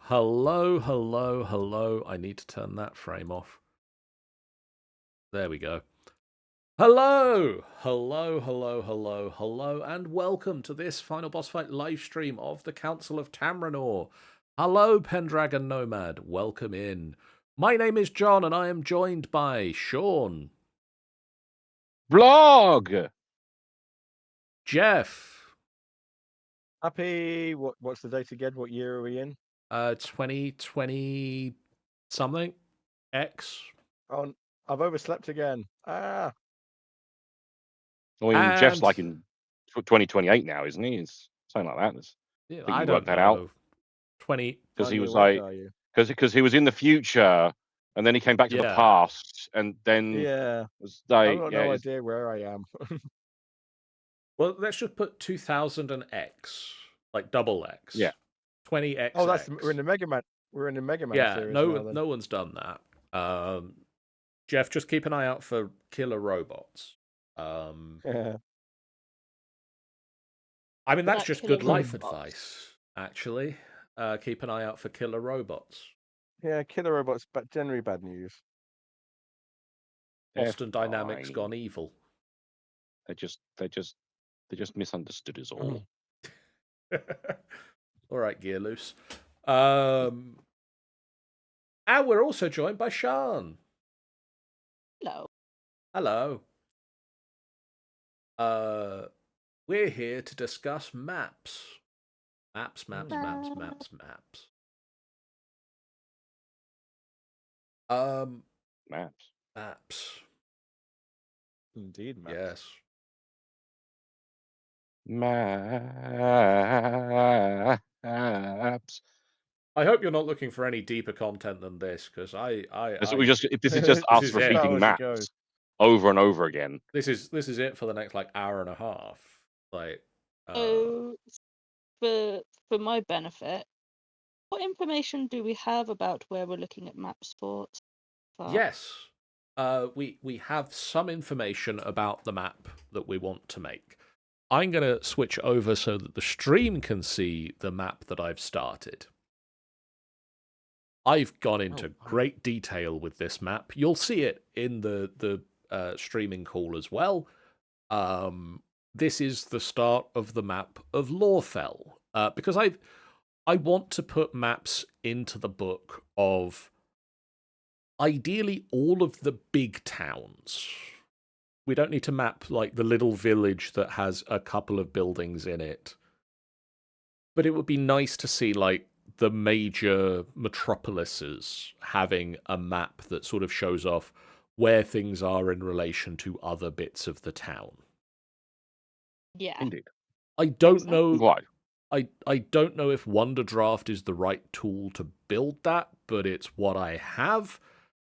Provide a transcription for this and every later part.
Hello, hello, hello. I need to turn that frame off. There we go. Hello, hello, hello, hello, hello, and welcome to this final boss fight live stream of the Council of Tamrinor. Hello, Pendragon Nomad. Welcome in. My name is John, and I am joined by Sean, Vlog! Geoff, Happy. What's the date again? What year are we in? 2020 something X. Oh, I've overslept again. I mean, Jeff's like in 2028 now, isn't he? It's something like that. Yeah, I think I you don't worked that out know. 20. because he Tiny, was what like, are you? because he was in the future, and then he came back to the Yeah. past, and then Yeah, was I've like, got no idea where I am. Well, let's just put 2000 and X, like double X. Yeah. 20XX. Oh, we're in the Mega Man. We're in the Mega Man Yeah, series now. Then. no one's done that. Geoff, just keep an eye out for killer robots. Yeah. I mean, that's That just killer good life robots. advice, actually. Keep an eye out for killer robots. Yeah, killer robots, but generally bad news. Boston Dynamics fine. gone evil. They just misunderstood us all. All right, gear loose. And we're also joined by Sean. Hello. Hello. We're here to discuss maps. Maps. Maps. Maps. Indeed, man. Yes. Maps. I hope you're not looking for any deeper content than this, because If this is just us is it. repeating maps over and over again. This is it for the next hour and a half. So, for my benefit, what information do we have about where we're looking at maps for? Yes. We have some information about the map that we want to make. I'm going to switch over so that the stream can see the map that I've started. I've gone into great detail with this map. You'll see it in the streaming call as well. This is the start of the map of Lorfell, because I want to put maps into the book of ideally all of the big towns. We don't need to map like the little village that has a couple of buildings in it. But it would be nice to see like the major metropolises having a map that sort of shows off where things are in relation to other bits of the town. Yeah. Indeed. I don't know. Why? I don't know if Wonderdraft is the right tool to build that, but it's what I have,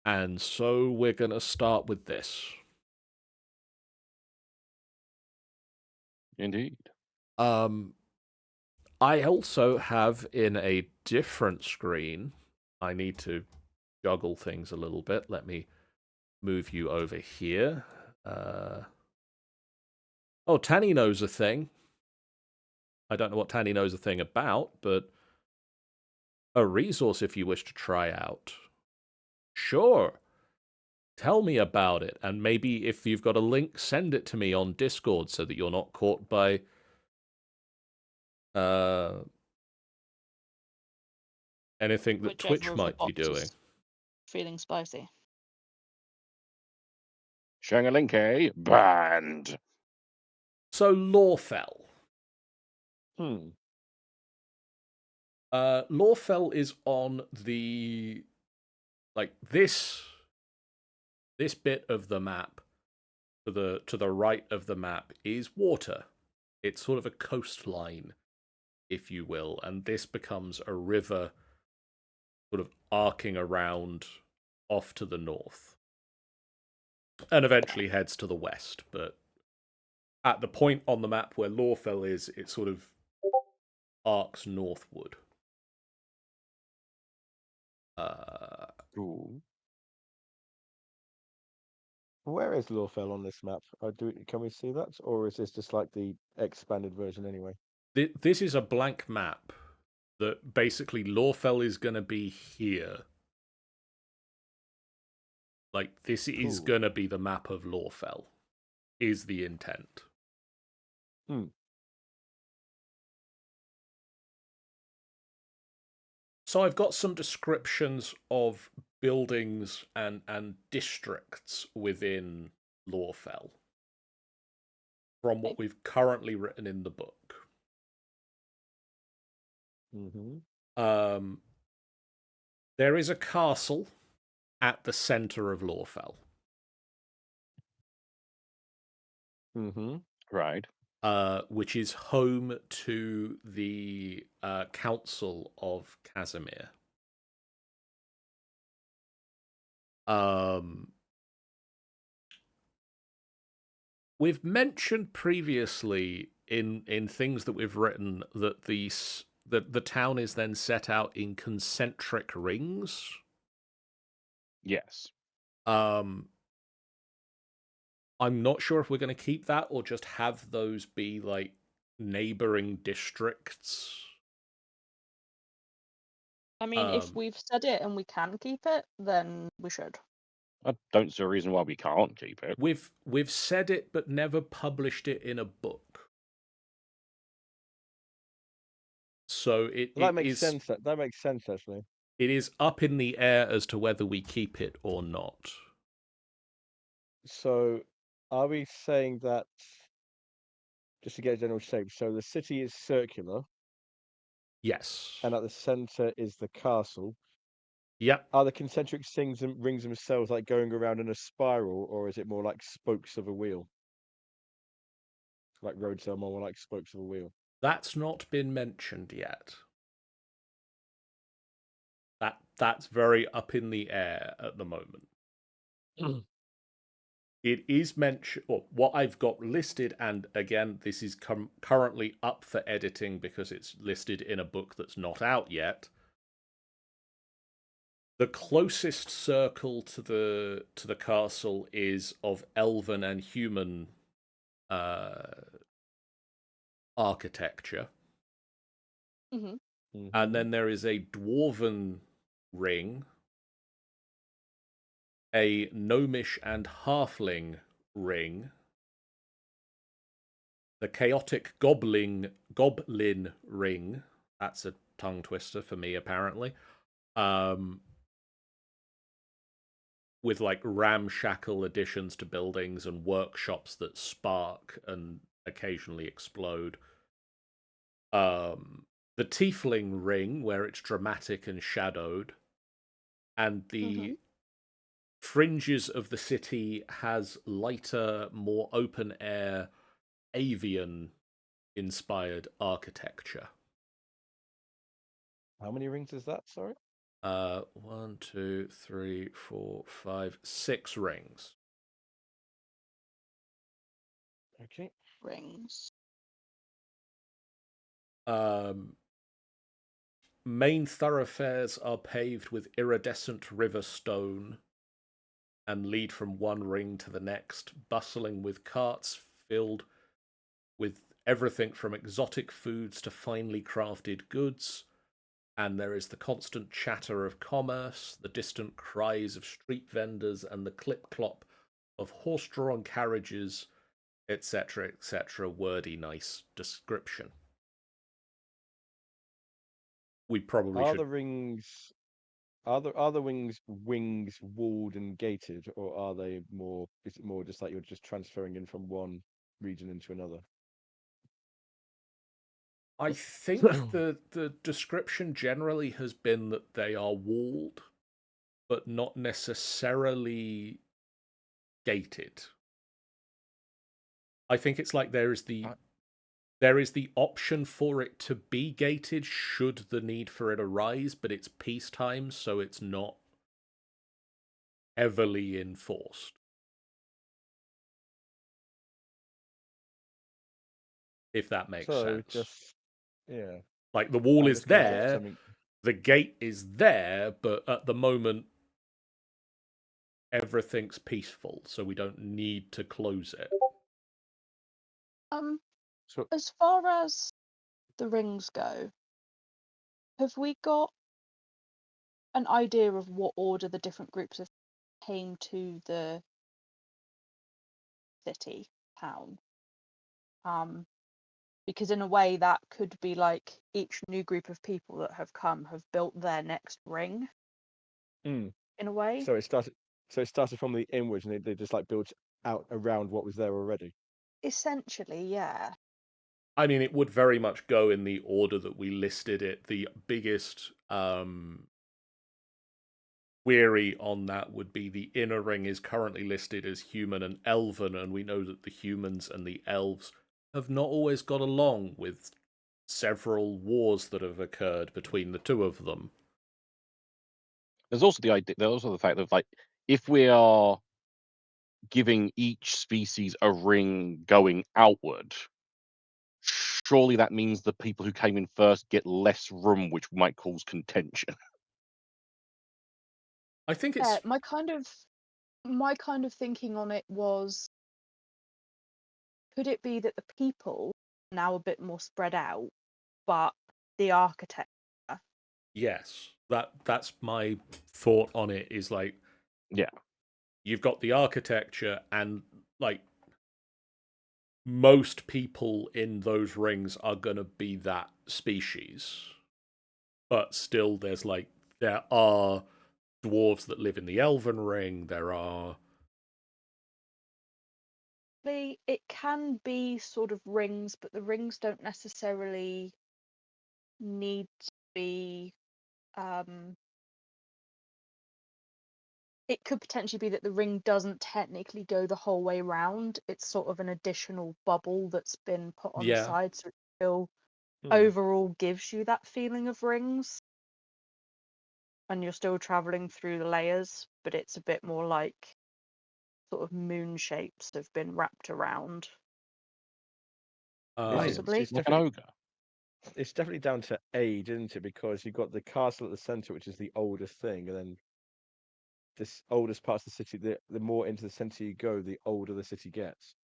and so we're gonna start with this. Indeed. I also have in a different screen. I need to juggle things a little bit. Let me move you over here. Oh, Tanny knows a thing. I don't know what Tanny knows a thing about, but a resource if you wish to try out. Sure. Tell me about it, and maybe if you've got a link, send it to me on Discord so that you're not caught by anything that Whichever Twitch of the might be doing. boxes feeling spicy. Shangalinke banned. So Lorfell. Lorfell is on the this bit of the map to the right of the map is water. It's sort of a coastline, if you will, and this becomes a river sort of arcing around off to the north. And eventually heads to the west, but at the point on the map where Lorfell is, it sort of arcs northward. Ooh. Where is Lorfell on this map? Can we see that, or is this just like the expanded version anyway? This is a blank map. that basically Lorfell is going to be here. Like, this is Cool. going to be the map of Lorfell, is the intent. Hmm. So I've got some descriptions of buildings and districts within Lorfell from what we've currently written in the book. Mm-hmm. There is a castle at the center of Lorfell. Mm-hmm. Right. Which is home to the Council of Casimir. We've mentioned previously in things that we've written that the town is then set out in concentric rings. Yes. I'm not sure if we're going to keep that or just have those be like neighboring districts. I mean, if we've said it and we can keep it, then we should. I don't see a reason why we can't keep it. We've said it but never published it in a book. So That makes sense. That makes sense, actually. It is up in the air as to whether we keep it or not. So, are we saying that, just to get a general shape, so the city is circular, Yes. and at the center is the castle? Yep. Are the concentric rings themselves like going around in a spiral, or is it more like spokes of a wheel? Like roads are more like spokes of a wheel. That's not been mentioned yet. That's very up in the air at the moment. It is mentioned, or what I've got listed, and again, this is currently up for editing because it's listed in a book that's not out yet. The closest circle to the castle is of elven and human architecture. Mm-hmm. And then there is a dwarven ring, a gnomish and halfling ring, the chaotic goblin ring. That's a tongue twister for me, apparently. With like ramshackle additions to buildings and workshops that spark and occasionally explode. The tiefling ring, where it's dramatic and shadowed, and the fringes of the city has lighter, more open air, avian inspired architecture. How many rings is that? Sorry. 1, 2, 3, 4, 5, 6 rings. Okay. Rings. Main thoroughfares are paved with iridescent river stone and lead from one ring to the next, bustling with carts filled with everything from exotic foods to finely crafted goods. And there is the constant chatter of commerce, the distant cries of street vendors, and the clip-clop of horse-drawn carriages, etc., etc. Wordy, nice description. We probably Are should. the rings are the wings walled and gated, or are they more? Is it more just like you're just transferring in from one region into another? I think the description generally has been that they are walled, but not necessarily gated. I think it's like there is the option for it to be gated should the need for it arise, but it's peacetime, so it's not heavily enforced. If that makes sense. Yeah. Like the wall I'm is just gonna get there, something. the gate is there, but at the moment everything's peaceful, so we don't need to close it. So As far as the rings go, have we got an idea of what order the different groups of came to the city, town? Because in a way that could be like each new group of people that have come have built their next ring Mm. in a way. So it started from the inwards, and they just like built out around what was there already. Essentially, yeah. I mean, it would very much go in the order that we listed it. The biggest query on that would be the inner ring is currently listed as human and elven, and we know that the humans and the elves have not always got along, with several wars that have occurred between the two of them. There's also the idea. There's also the fact that, like, if we are giving each species a ring going outward, surely that means the people who came in first get less room, which might cause contention. I think Yeah, it's my kind of thinking on it was, could it be that the people are now a bit more spread out, but the architecture, yes. That's my thought on it. Is like, Yeah. you've got the architecture, and like most people in those rings are going to be that species, but still there are dwarves that live in the elven ring. There are it can be sort of rings, but the rings don't necessarily need to be. It could potentially be that the ring doesn't technically go the whole way round. It's sort of an additional bubble that's been put on the yeah. side, so it still Hmm. overall gives you that feeling of rings. And you're still traveling through the layers, but it's a bit more like sort of moon shapes have been wrapped around. Possibly. It's Like an definitely ogre. it's definitely down to age, isn't it? Because you've got the castle at the center, which is the oldest thing, and then this oldest parts of the city. The more into the center you go, the older the city gets.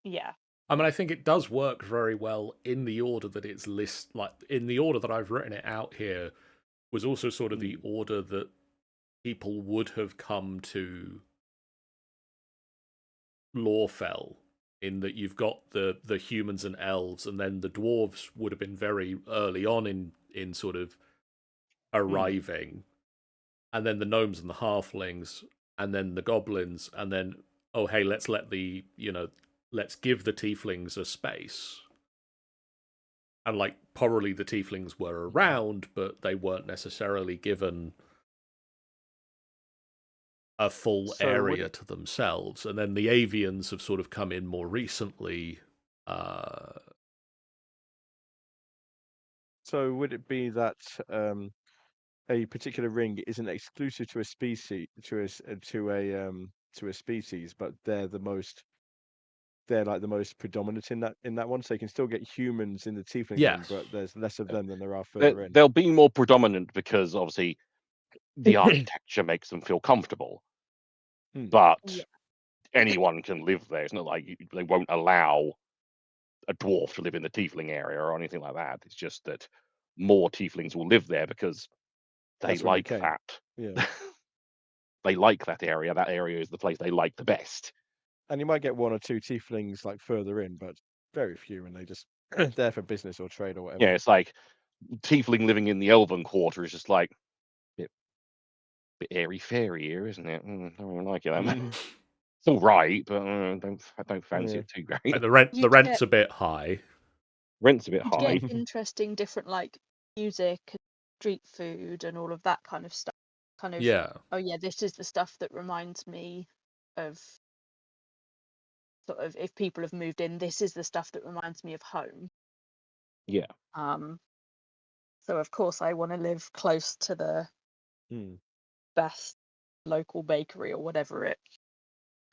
Yeah. I mean, I think it does work very well in the order that it's like in the order that I've written it out here, was also sort of the order that people would have come to Lorfell, in that you've got the humans and elves, and then the dwarves would have been very early on in sort of arriving, and then the gnomes and the halflings, and then the goblins, and then, oh hey, let's give the tieflings a space. And like, probably the tieflings were around, but they weren't necessarily given a full So would area it to themselves. And then the avians have sort of come in more recently. so would it be that a particular ring isn't exclusive to a species to a species, but they're like the most predominant in that one. So you can still get humans in the tiefling ring, Yes. but there's less of them than there are They- further in. They'll be more predominant because obviously the architecture makes them feel comfortable. But Yeah. anyone can live there. It's not like they won't allow a dwarf to live in the tiefling area or anything like that. It's just that more tieflings will live there because they That's where they like came. that. Yeah. They like that area. That area is the place they like the best. And you might get one or two tieflings like further in, but very few, and they just there for business or trade or whatever. Yeah, it's like tiefling living in the elven quarter is just like bit airy fairy here, isn't it? Don't really like it that much. It's all right, but I don't fancy Yeah. it too great. Like the You'd rent's get a bit high. Rent's a bit you'd high. get interesting different like music and street food and all of that kind of stuff. Kind of, Yeah. oh yeah, this is the stuff that reminds me of sort of, if people have moved in, this is the stuff that reminds me of home. Yeah. So of course I want to live close to the best local bakery or whatever it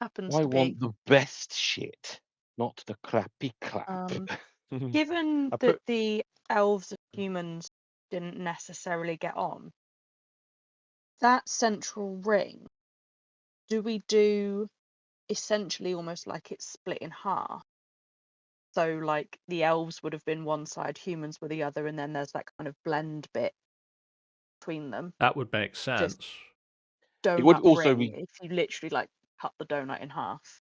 happens I to be. want the best shit, not the crappy crap. Given I that put the elves and humans didn't necessarily get on, that central ring, do we do essentially almost like it's split in half? So like the elves would have been one side, humans were the other, and then there's that kind of blend bit between them. That would make sense. It would Donut also ring, be. if you literally like cut the donut in half.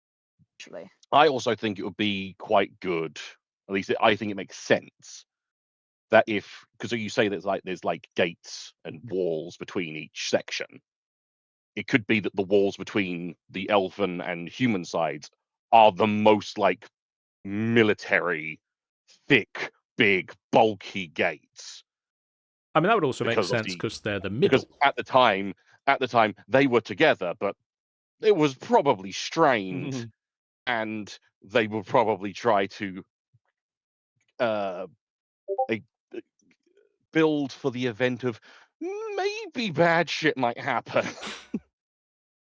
Actually, I also think it would be quite good. At least I think it makes sense that if, because you say there's like gates and walls between each section, it could be that the walls between the elven and human sides are the most like military, thick, big, bulky gates. I mean, that would also make Because sense because they're the Because middle. at the time they were together, but it was probably strained, and they would probably try to uh, they build for the event of maybe bad shit might happen.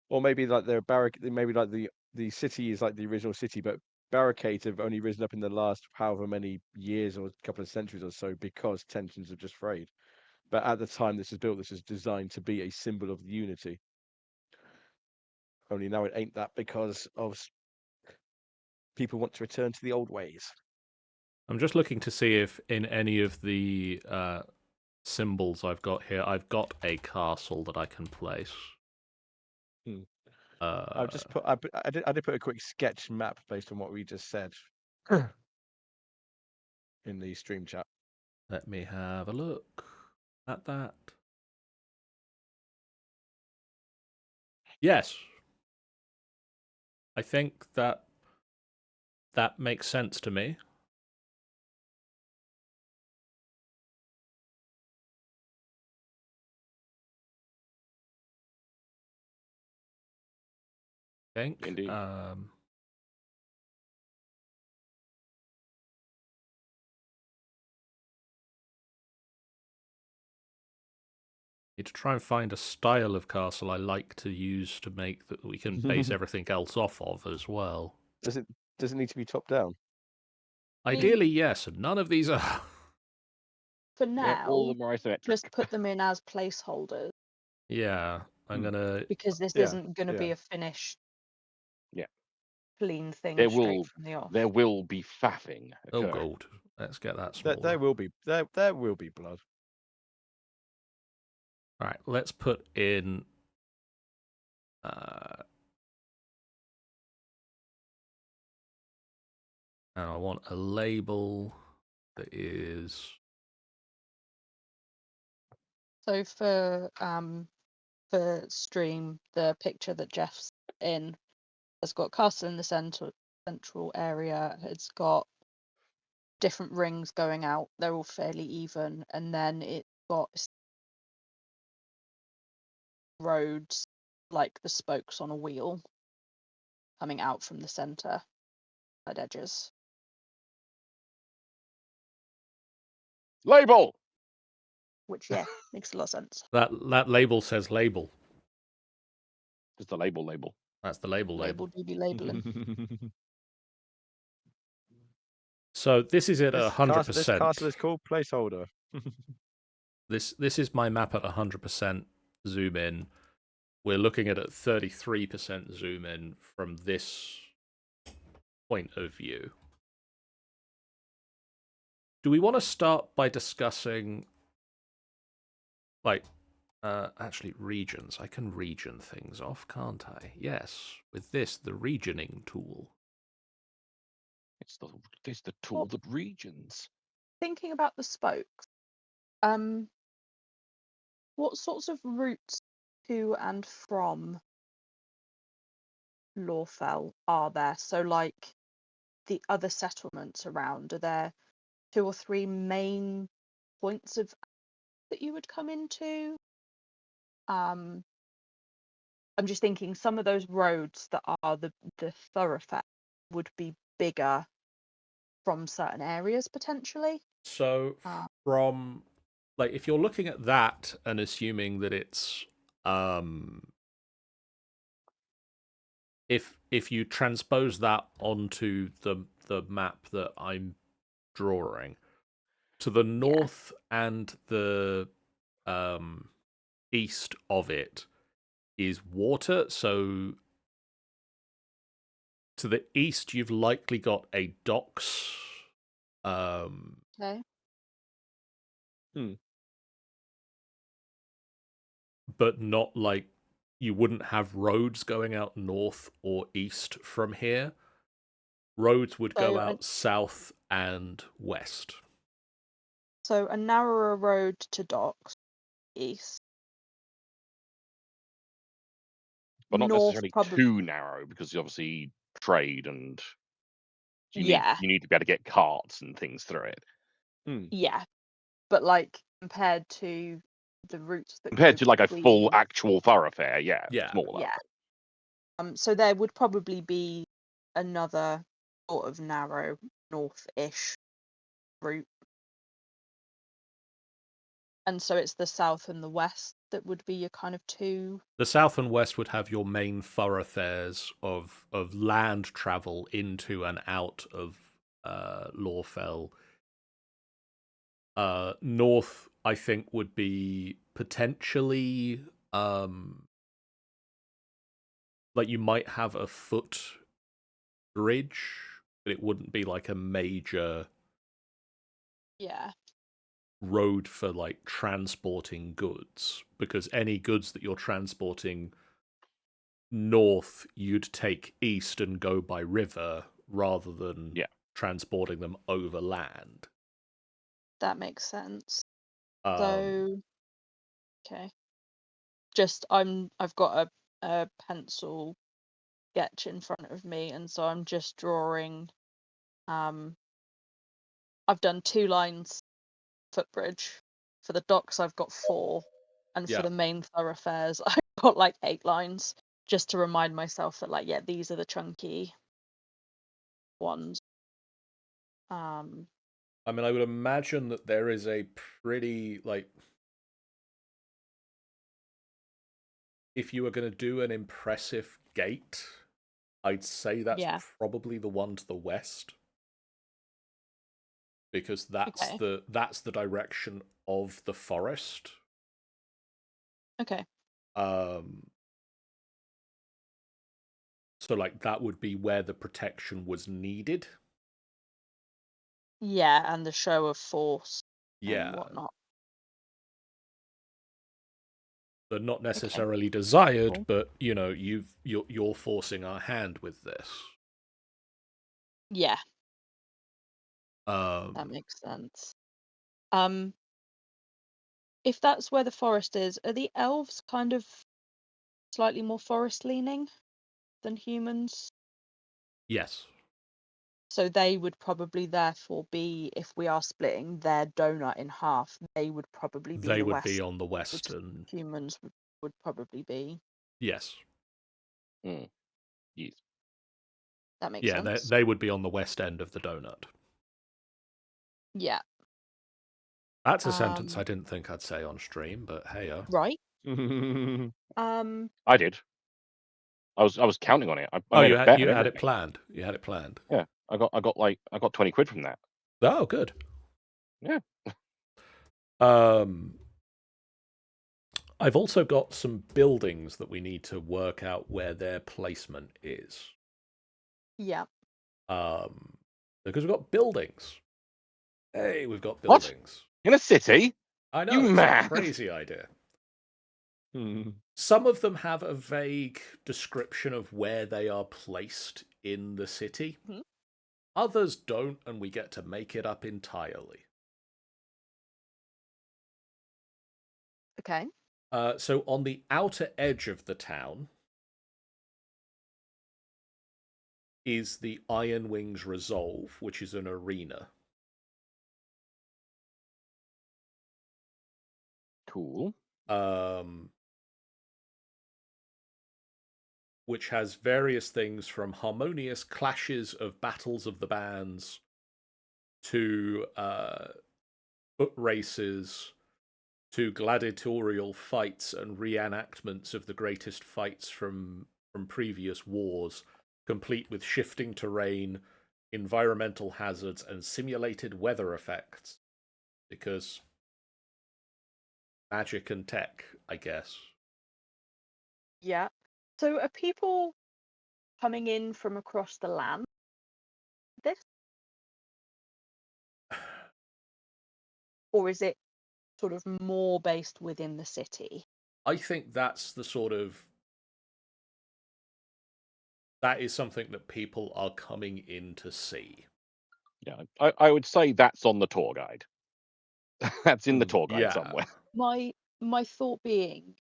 Or maybe like they're maybe like the city is like the original city, but barricades have only risen up in the last however many years or a couple of centuries or so because tensions have just frayed. But at the time this was built, this was designed to be a symbol of unity. Only now it ain't that because of people want to return to the old ways. I'm just looking to see if in any of the symbols I've got here, I've got a castle that I can place. I've just put. I did put a quick sketch map based on what we just said in the stream chat. Let me have a look at that. Yes. I think that makes sense to me. I think. Indeed. Need to try and find a style of castle I like to use to make that we can base everything else off of as well. Does it need to be top down? Ideally, yes, and none of these are. for Yeah, all now, of them are isometric. just put them in as placeholders Yeah, I'm gonna. because this Yeah, isn't going to be yeah. a finished, Yeah. clean thing There straight will from the off. there will be faffing Oh, occurring. gold. Let's get that smaller. There will be blood. All right, let's put in. And I want a label that is. So for stream, the picture that Geoff's in has got castle in the central area. It's got different rings going out. They're all fairly even, and then it's got roads like the spokes on a wheel coming out from the center side edges. Label. Which makes a lot of sense. That label says label. Just the label. That's the label. Label do be labeling. So this is at 100%. This castle is called placeholder. This is my map at 100% zoom in. We're looking at 33% zoom in from this point of view. Do we want to start by discussing, like, actually regions? I can region things off, can't I? Yes, with this, the regioning tool. It's the tool that regions. Thinking about the spokes, what sorts of routes to and from Lorfell are there? So, like the other settlements around, are there 2 or 3 main points of that you would come into? I'm just thinking some of those roads that are the thoroughfare would be bigger from certain areas potentially. So from, like, if you're looking at that and assuming that it's if you transpose that onto the map that I'm drawing, to the north and the east of it is water. So to the east, you've likely got a docks Um, Okay. but not like you wouldn't have roads going out north or east from here. Roads would go So, out south and west. so a narrower road to docks east. But not North, necessarily probably. too narrow, because you obviously trade and Yeah, you need to be able to get carts and things through it. yeah. But like compared to the routes that Compared go to like a full between, actual thoroughfare, yeah, Yeah. smaller. yeah. So there would probably be another sort of narrow north-ish route. And so it's the south and the west that would be your kind of two. The south and west would have your main thoroughfares of land travel into and out of Lorfell. North, I think, would be potentially like you might have a foot bridge, but it wouldn't be like a major Yeah. road for like transporting goods, because any goods that you're transporting north, you'd take east and go by river rather than Yeah. transporting them over land. That makes sense. Um, So, okay. Just I've got a pencil sketch in front of me, and so I'm just drawing. I've done 2 lines footbridge. For the docks, I've got 4, and for Yeah. the main thoroughfares, I've got like 8 lines, just to remind myself that like, yeah, these are the chunky ones. I mean, I would imagine that there is a pretty like, if you were going to do an impressive gate, I'd say that's Yeah. probably the one to the west, because that's Okay. the direction of the forest. Okay. So like that would be where the protection was needed. Yeah, and the show of force and Yeah. whatnot. But not Okay. necessarily desired, Cool. but you know, you're forcing our hand with this. Yeah, that makes sense. If that's where the forest is, are the elves kind of slightly more forest leaning than humans? Yes. So they would probably therefore be, if we are splitting their donut in half, they would probably be They the would be west, on the which western. humans would probably be. Yes. Yes. That makes Yeah, sense. they would be on the west end of the donut. Yeah. That's a sentence I didn't think I'd say on stream, but hey, Right. I did. I was counting on it. I oh, made a bet you and had it everything. planned. You had it planned. Yeah, I got 20 quid from that. Oh, good. Yeah. I've also got some buildings that we need to work out where their placement is. Yeah. Because we've got buildings. Hey, we've got What? buildings. In a city? I know, You it's mad? a crazy idea. Some of them have a vague description of where they are placed in the city. Mhm. Others don't, and we get to make it up entirely. Okay. So on the outer edge of the town is the Iron Wings Resolve, which is an arena. Cool. Which has various things from harmonious clashes of battles of the bands to foot races to gladiatorial fights and reenactments of the greatest fights from previous wars, complete with shifting terrain, environmental hazards, and simulated weather effects. Because magic and tech, I guess. Yeah. So are people coming in from across the land? This? or is it sort of more based within the city? I think that's the sort of that is something that people are coming in to see. Yeah, I would say that's on the tour guide. That's in the tour guide Yeah. somewhere. My thought being,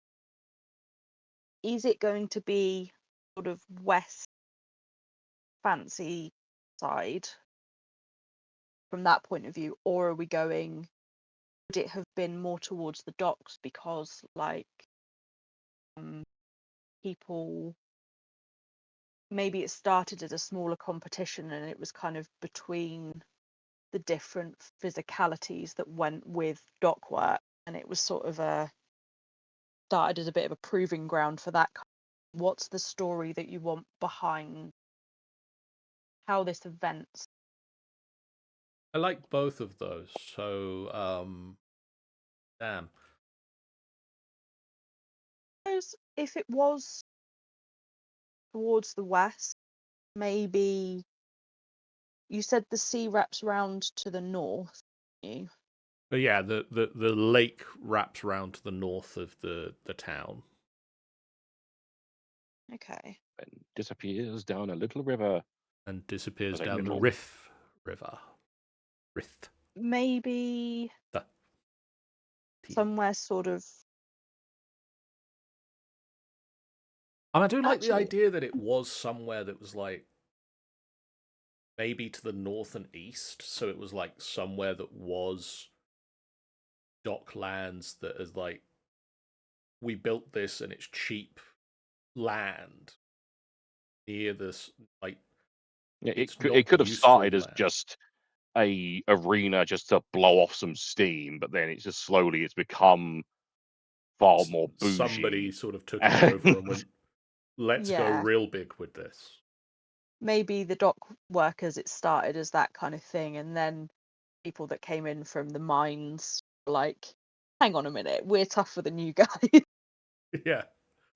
is it going to be sort of west fancy side from that point of view, or are we going? Would it have been more towards the docks because like people maybe it started as a smaller competition and it was kind of between the different physicalities that went with dock work, and it was sort of started as a bit of a proving ground for that. What's the story that you want behind how this event's? I like both of those. So, damn. If it was towards the west, maybe you said the sea wraps round to the north. You But yeah, the lake wraps around to the north of the town. okay? And disappears down a little river. And disappears I say down the little. Riff River. Rift. Maybe The somewhere sort of. And I do like the Actually, idea that it was somewhere that was like maybe to the north and east, so it was like somewhere that was docklands that is like we built this and it's cheap land near this like Yeah, it's it not could have useful started as land. just a arena just to blow off some steam, but then it's just slowly it's become far more Somebody bougie. sort of took it over and went, let's go yeah, real big with this. maybe the dock workers, it started as that kind of thing, and then people that came in from the mines were like, hang on a minute, we're tougher than you guys. Yeah.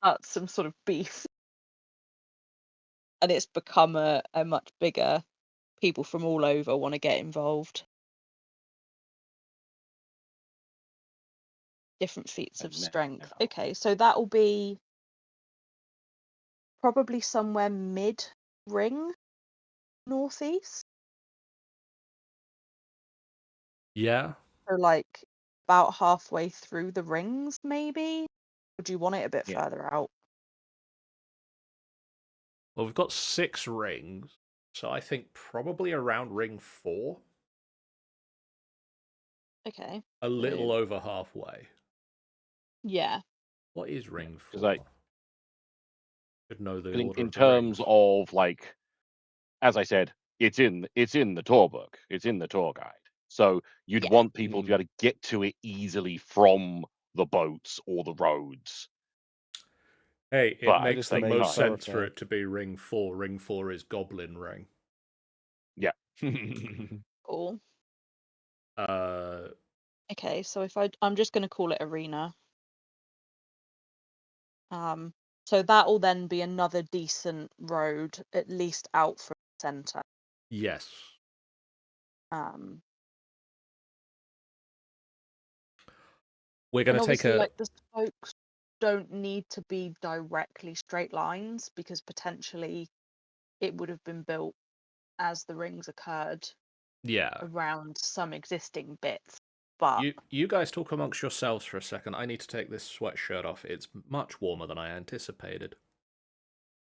That's some sort of beef, and it's become a much bigger. People from all over want to get involved. Different feats of And strength. now, Okay, so that will be probably somewhere mid ring northeast. Yeah. So like about halfway through the rings, maybe? Would you want it a bit yeah, further out? Well, we've got 6 rings, so I think probably around ring 4, Okay. a little over halfway. Yeah. What is yeah, ring because 4? Should know the order in of the terms rings. of like, as I said, it's in the tour book, it's in the tour guide. So you'd Yeah. want people to be able to get to it easily from the boats or the roads. Hey, it But at I makes just the the same made most time, sense for thoroughfare. it to be ring 4. Ring 4 is Goblin Ring. yeah, Cool. Uh, Okay, so if I'm just going to call it arena. So that will then be another decent road, at least out from the centre. yes. Um, We're going and to take obviously, a like the spokes don't need to be directly straight lines because potentially it would have been built as the rings occurred yeah. around some existing bits. But You guys talk amongst yourselves for a second. I need to take this sweatshirt off. It's much warmer than I anticipated.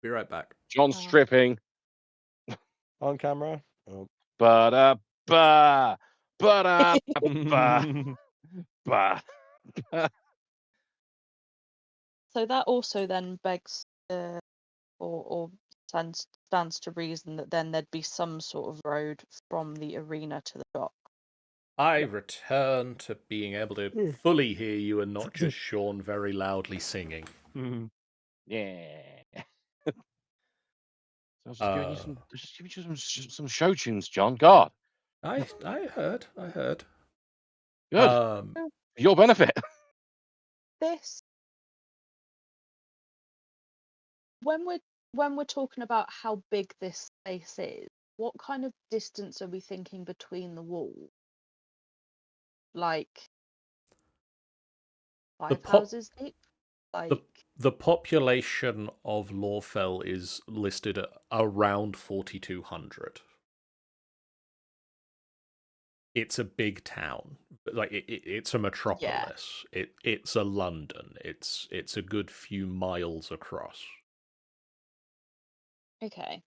Be right back. John's uh, stripping. On camera. Oh. Ba ba ba ba ba. so that also then begs or stands to reason that then there'd be some sort of road from the arena to the dock. I Yeah. return to being able to fully hear you and not just Sean very loudly singing. Yeah. So I was just giving you some show tunes, John. God, I heard. good. Um, So For your benefit. this when we're talking about how big this space is, what kind of distance are we thinking between the walls? like The 5 pop houses deep? the Like, the population of Lorfell is listed at around 4,200. It's a big town. Like it's a yeah, metropolis. It's a London. It's a good few miles across. okay.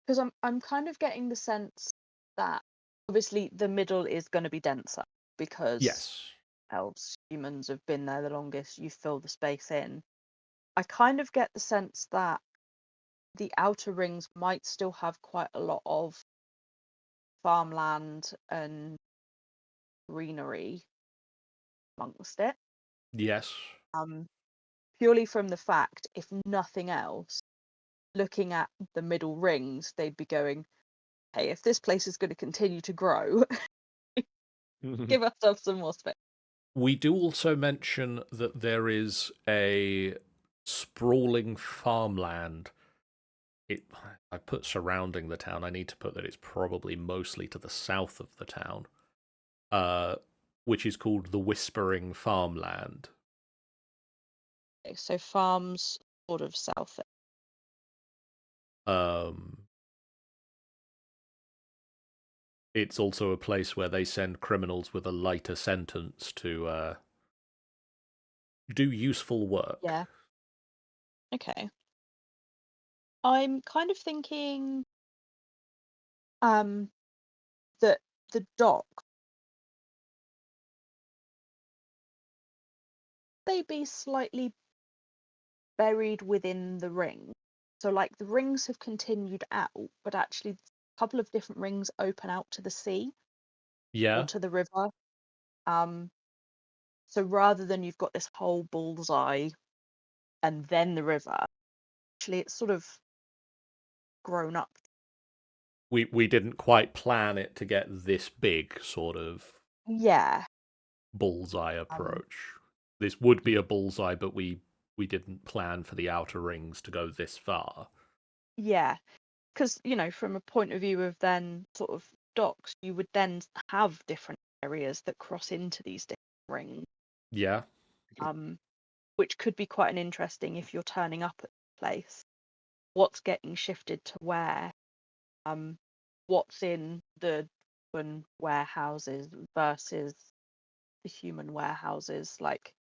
Because I'm kind of getting the sense that obviously the middle is going to be denser because Yes. elves, humans have been there the longest. You fill the space in. I kind of get the sense that the outer rings might still have quite a lot of farmland and greenery amongst it. Yes. Um, Purely from the fact, if nothing else, looking at the middle rings, they'd be going, hey, if this place is going to continue to grow, give ourselves some more space. We do also mention that there is a sprawling farmland. I put surrounding the town. I need to put that it's probably mostly to the south of the town, which is called the Whispering Farmland. Okay, so farms sort of south. Um, it's also a place where they send criminals with a lighter sentence to do useful work. Yeah. Okay. I'm kind of thinking that the dock they be slightly buried within the ring. So like the rings have continued out, but actually a couple of different rings open out to the sea or Yeah, to the river. Um so rather than you've got this whole bullseye and then the river, actually it's sort of grown up. we didn't quite plan it to get this big, sort of Yeah. bullseye Um approach. This would be a bullseye, but we didn't plan for the outer rings to go this far. yeah. Because, from a point of view of then sort of docks, you would then have different areas that cross into these different rings, Yeah, um, which could be quite an interesting if you're turning up at the place. What's getting shifted to where? What's in the human warehouses versus the human warehouses? Like,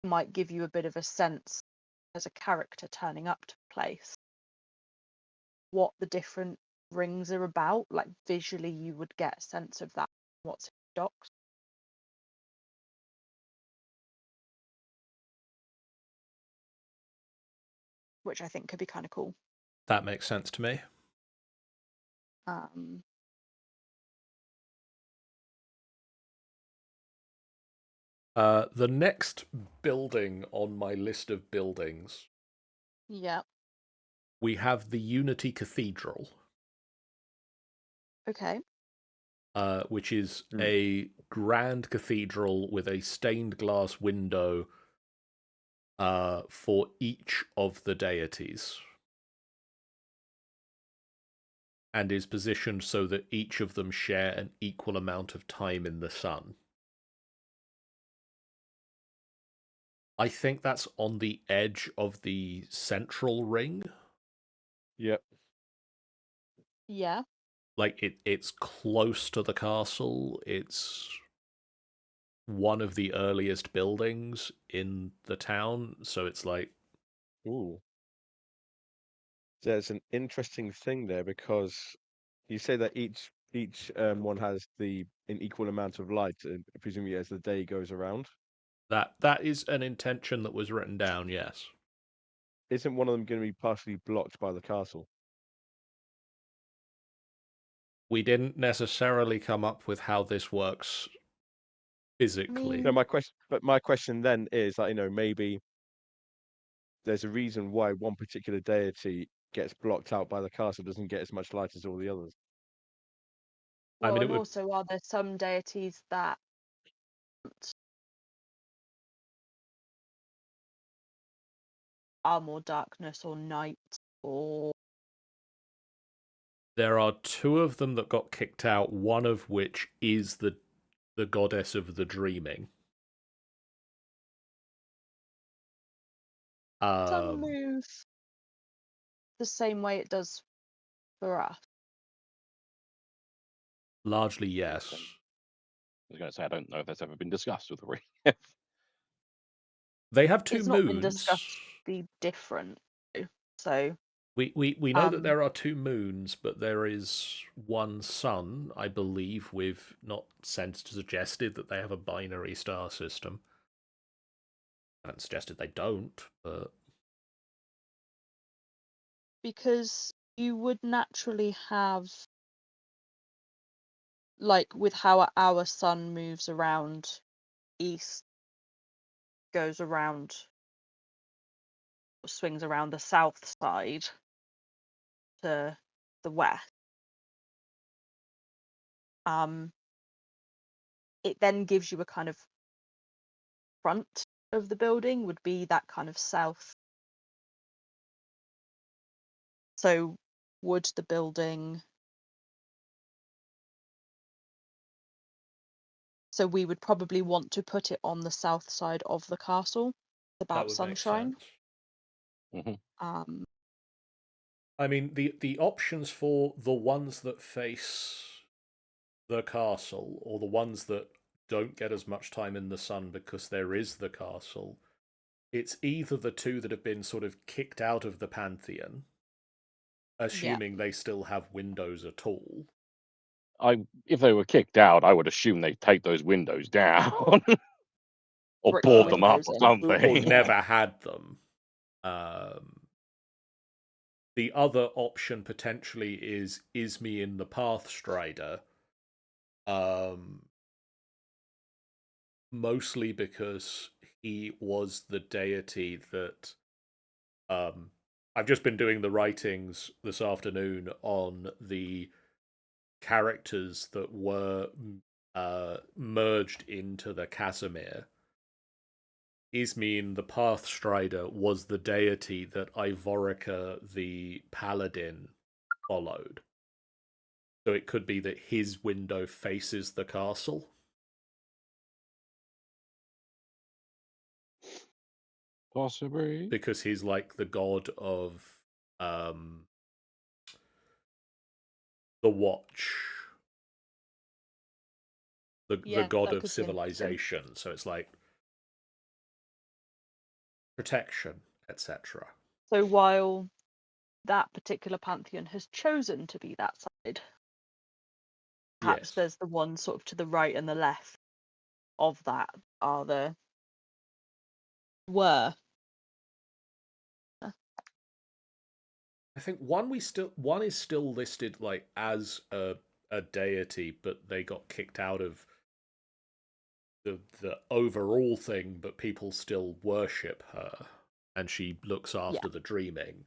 might give you a bit of a sense as a character turning up to the place what the different rings are about. Like visually, you would get a sense of that. What's in docs, which I think could be kind of cool. that makes sense to me. Um, The next building on my list of buildings, yeah. we have the Unity Cathedral, Okay. which is a grand cathedral with a stained glass window for each of the deities, and is positioned so that each of them share an equal amount of time in the sun. I think that's on the edge of the central ring. Yep. Yeah. Like it's close to the castle. It's one of the earliest buildings in the town, so it's like Ooh. There's an interesting thing there because you say that each one has an equal amount of light, presumably as the day goes around. that is an intention that was written down, yes. Isn't one of them going to be partially blocked by the castle? We didn't necessarily come up with how this works I physically. No, mean, my question then is that maybe there's a reason why one particular deity gets blocked out by the castle, doesn't get as much light as all the others. I well, mean, it and would. also, are there some deities that are more darkness or night or There are two of them that got kicked out, one of which is the goddess of the dreaming. Sun move the same way it does for us. Largely, yes. I was going to say, I don't know if that's ever been discussed with the ring. They have two It's not been moons. discussed to be different, so We know that there are two moons, but there is one sun, I believe. We've not suggested that they have a binary star system. I haven't suggested they don't, but because you would naturally have, like with how our sun moves around east, goes around, swings around the south side to the west. It then gives you a kind of front of the building would be that kind of south. So would the building, so we would probably want to put it on the south side of the castle, that about would sunshine. make sense. I mean, the options for the ones that face the castle, or the ones that don't get as much time in the sun because there is the castle, it's either the two that have been sort of kicked out of the Pantheon, assuming they still have windows at all. If they were kicked out, I would assume they'd take those windows down. Or brick board them up windows or in. something. Or never had them. The other option potentially is Izmi in the Pathstrider. Mostly because he was the deity that I've just been doing the writings this afternoon on the characters that were merged into the Casimir. Izmi, the Pathstrider, was the deity that Ivorica, the paladin, followed. So it could be that his window faces the castle. Possibly. Because he's like the god of the watch. The god of civilization. So it's like protection, etc. So while that particular pantheon has chosen to be that side, perhaps there's the one sort of to the right and the left of that are the were. I think one is still listed like as a deity, but they got kicked out of the overall thing, but people still worship her, and she looks after the dreaming.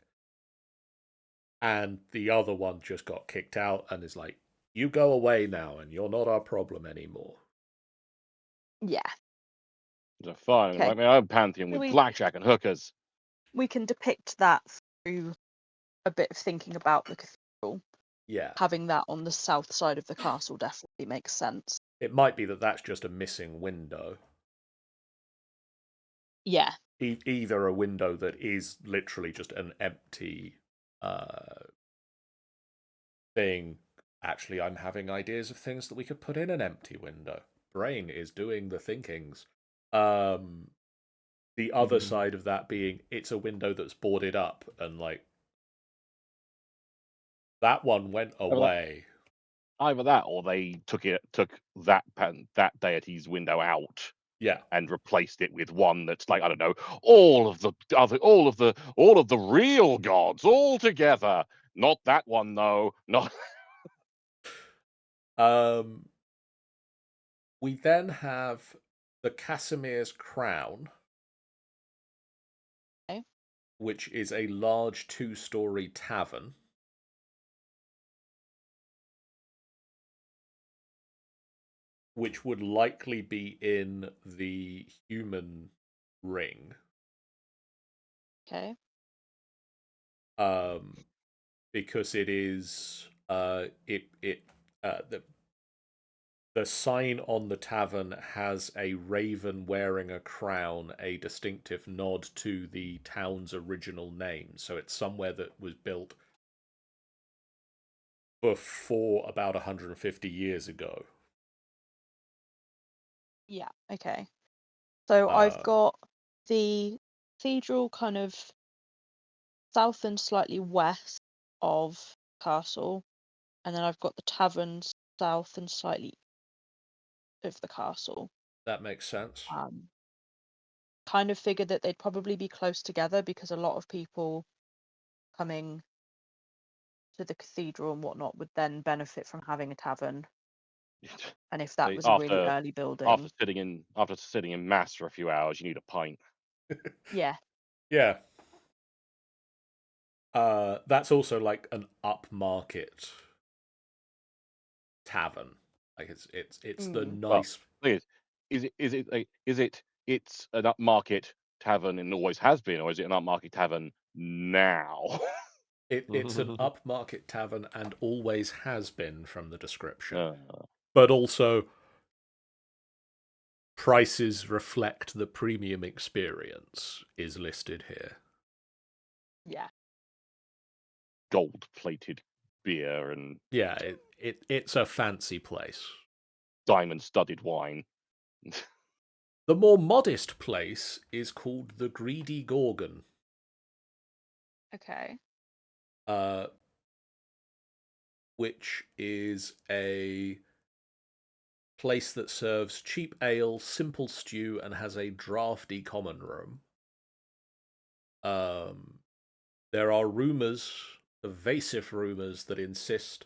And the other one just got kicked out and is like, you go away now, and you're not our problem anymore. Yeah. So fine, like my own pantheon with blackjack and hookers. We can depict that through a bit of thinking about the cathedral. Yeah. Having that on the south side of the castle definitely makes sense. It might be that that's just a missing window. Yeah. Either a window that is literally just an empty thing. Actually, I'm having ideas of things that we could put in an empty window. Brain is doing the thinkings. The other side of that being it's a window that's boarded up, and like that one went away. Either that, or they took that deity's window out. Yeah. And replaced it with one that's like, I don't know, all of the real gods all together. Not that one though. Not we then have the Casimir's crown. Okay. Which is a large 2-story tavern. Which would likely be in the human ring. Okay. Because it is The sign on the tavern has a raven wearing a crown, a distinctive nod to the town's original name. So it's somewhere that was built before about 150 years ago. Yeah, okay. So I've Um, got the cathedral kind of south and slightly west of castle, and then I've got the taverns south and slightly of the castle. that makes sense. Kind of figured that they'd probably be close together because a lot of people coming to the cathedral and whatnot would then benefit from having a tavern. And if that was a really After early building, after sitting in mass for a few hours, you need a pint. yeah, Yeah. That's also like an upmarket tavern. Like it's the Mm. Well, nice. thing is it it's an upmarket tavern and always has been, or is it an upmarket tavern now? It's an upmarket tavern and always has been from the description. Uh, But also prices reflect the premium experience is listed here. yeah. Gold-plated beer and Yeah, it's a fancy place. diamond-studded wine. The more modest place is called the Greedy Gorgon, Okay. which is a place that serves cheap ale, simple stew, and has a drafty common room. There are rumors, evasive rumors, that insist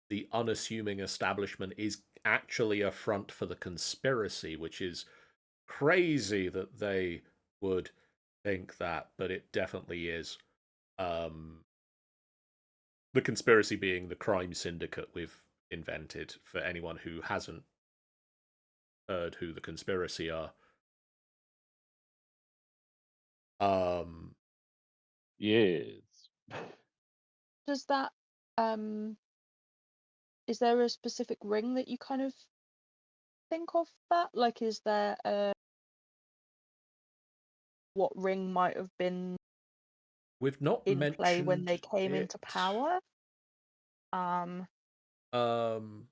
the unassuming establishment is actually a front for the conspiracy, which is crazy that they would think that, but it definitely is. The conspiracy being the crime syndicate we've invented, for anyone who hasn't heard who the conspiracy are. Um, Yes. Does that um is there a specific ring that you kind of think of that? Like, is there what ring might have been we've not in play when they mentioned came it. into power? Um, Um,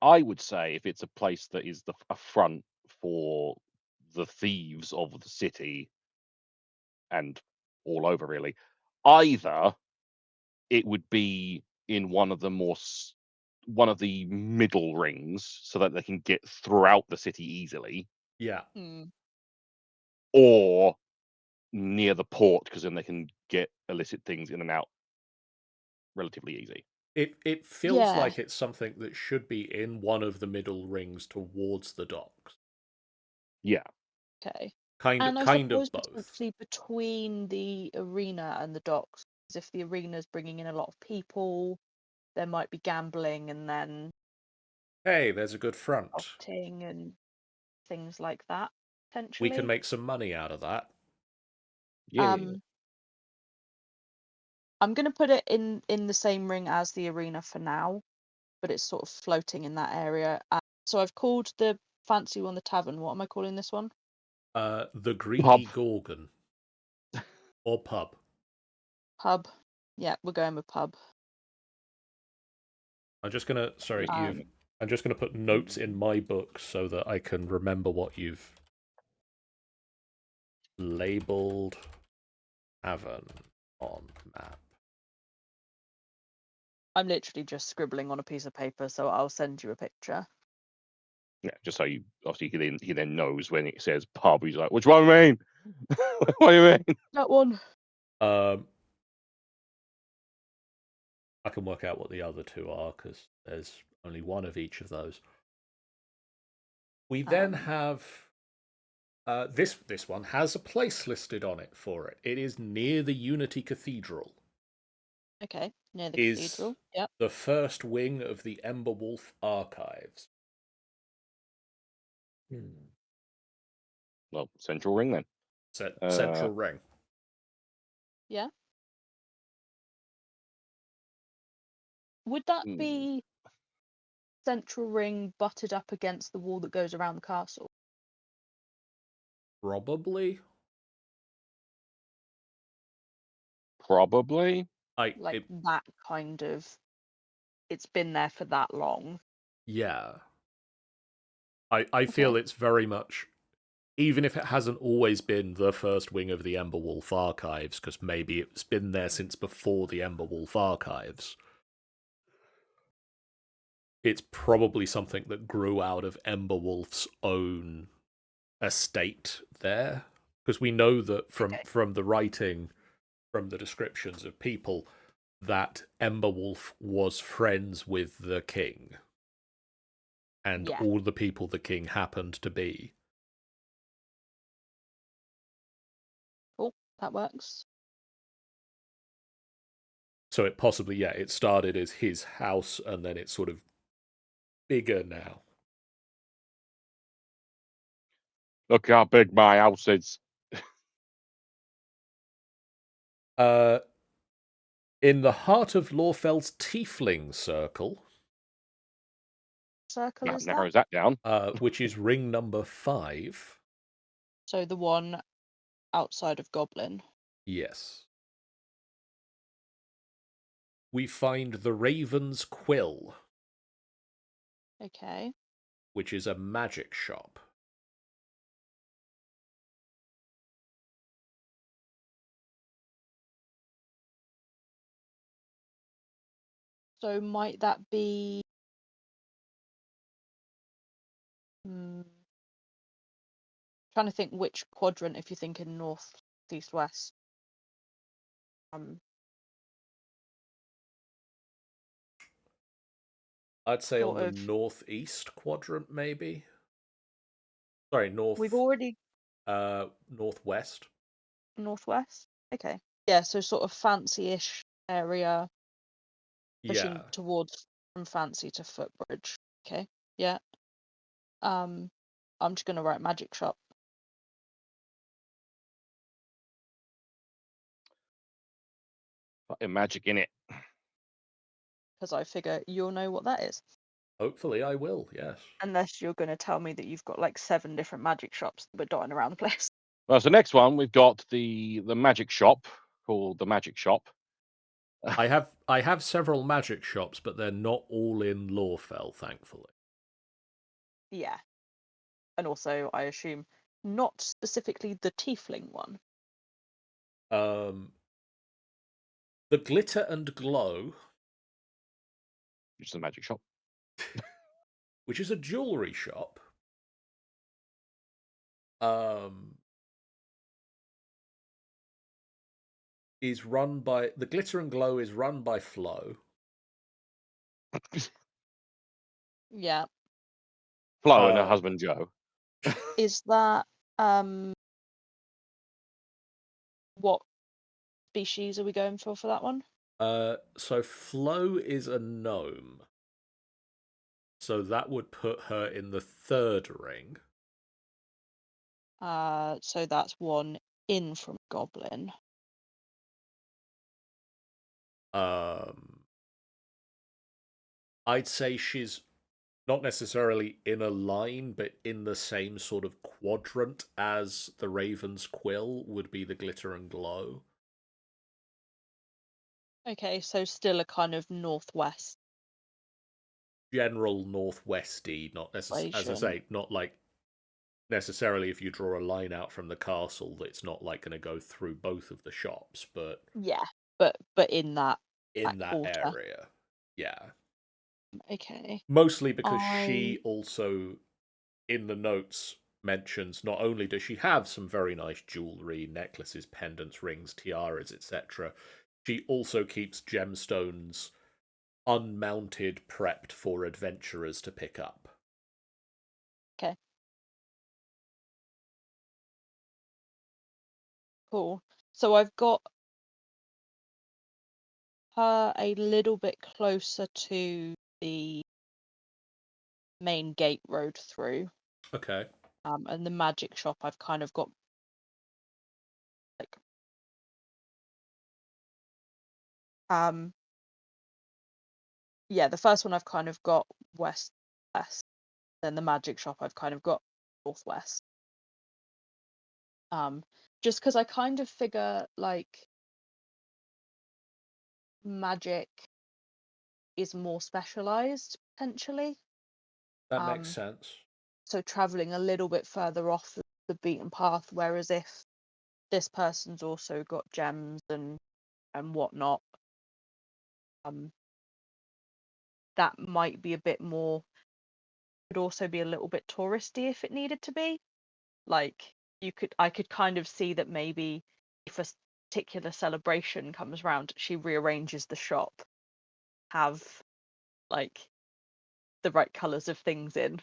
I would say if it's a place that is a front for the thieves of the city and all over really, either it would be in one of the one of the middle rings so that they can get throughout the city easily, yeah, or near the port because then they can get illicit things in and out relatively easy. it feels yeah. like it's something that should be in one of the middle rings towards the docks. Yeah. Okay. Kind And I kind suppose of both. potentially between the arena and the docks, 'cause if the arena's bringing in a lot of people, there might be gambling and then Hey, there's a good front. opting and things like that, We can potentially. make some money out of that. Yeah. I'm gonna put it in the same ring as the arena for now, but it's sort of floating in that area. So I've called the fancy one the tavern. What am I calling this one? The Greedy Pub. Gorgon. Or pub. Pub. Yeah, we're going with pub. I'm just gonna Um, I'm just gonna put notes in my book so that I can remember what you've labeled tavern on map. I'm literally just scribbling on a piece of paper, so I'll send you a picture. Yeah, just so you obviously he then knows when it says pub, he's like, which one do you mean? What do you mean? That one. I can work out what the other two are because there's only one of each of those. We then have this one has a place listed on it for it. It is near the Unity Cathedral. Okay, near the Is cathedral. Yep. the first wing of the Ember Wolf Archives. Well, central ring then. Central Ring. Yeah. Would that Hmm. be central ring butted up against the wall that goes around the castle? Probably. Probably. Like that kind of. It's been there for that long. Yeah. I feel it's very much, even if it hasn't always been the first wing of the Emberwolf archives, because maybe it's been there since before the Emberwolf archives, it's probably something that grew out of Emberwolf's own estate there. Because we know that from the writing, from the descriptions of people, that Emberwolf was friends with the king. And all the people the king happened to be. Cool, that works. So it possibly, it started as his house and then it's sort of bigger now. Look how big my house is. In the heart of Lorfell's Tiefling Circle, Circle That is narrows that down. which is ring number 5. So the one outside of Goblin. Yes. We find the Raven's Quill. Okay. Which is a magic shop. So might that be... trying to think which quadrant, if you're thinking north, east, west. I'd say on the northeast quadrant, maybe. Sorry, north. We've already... northwest. Northwest? Okay. Yeah, so sort of fancy-ish area. Pushing towards from fancy to footbridge. Okay. Yeah. I'm just gonna write magic shop. Fucking magic in it. Because I figure you'll know what that is. Hopefully I will, yes. Unless you're going to tell me that you've got like 7 different magic shops that are dotting around the place. Well, so next one we've got the magic shop called the Magic Shop. I have several magic shops, but they're not all in Lorfell, thankfully. Yeah. And also, I assume, not specifically the tiefling one. The Glitter and Glow, which is a magic shop, which is a jewelry shop. Is run by the Glitter and Glow is run by Flo. Yeah. Flo and her husband Joe. Is that what species are we going for that one? So Flo is a gnome. So that would put her in the 3rd ring. So that's one in from Goblin. I'd say she's not necessarily in a line, but in the same sort of quadrant as the Raven's Quill would be the Glitter and Glow. Okay, so still a kind of northwest. General northwesty, not necessarily, as I say, not like necessarily if you draw a line out from the castle, it's not like going to go through both of the shops, but yeah, but in that area, yeah. Okay. Mostly because she also, in the notes, mentions not only does she have some very nice jewelry, necklaces, pendants, rings, tiaras, etc., she also keeps gemstones unmounted, prepped for adventurers to pick up. Okay. Cool. So I've got her a little bit closer to the main gate road through. Okay. And the magic shop I've kind of got like yeah, the first one I've kind of got west. Then the magic shop I've kind of got northwest. Just because I kind of figure like magic is more specialized potentially. That makes sense. So traveling a little bit further off the beaten path, whereas if this person's also got gems and whatnot, that might be a bit more. Could also be a little bit touristy if it needed to be. Like I could kind of see that maybe if a particular celebration comes round, she rearranges the shop, have like the right colours of things in,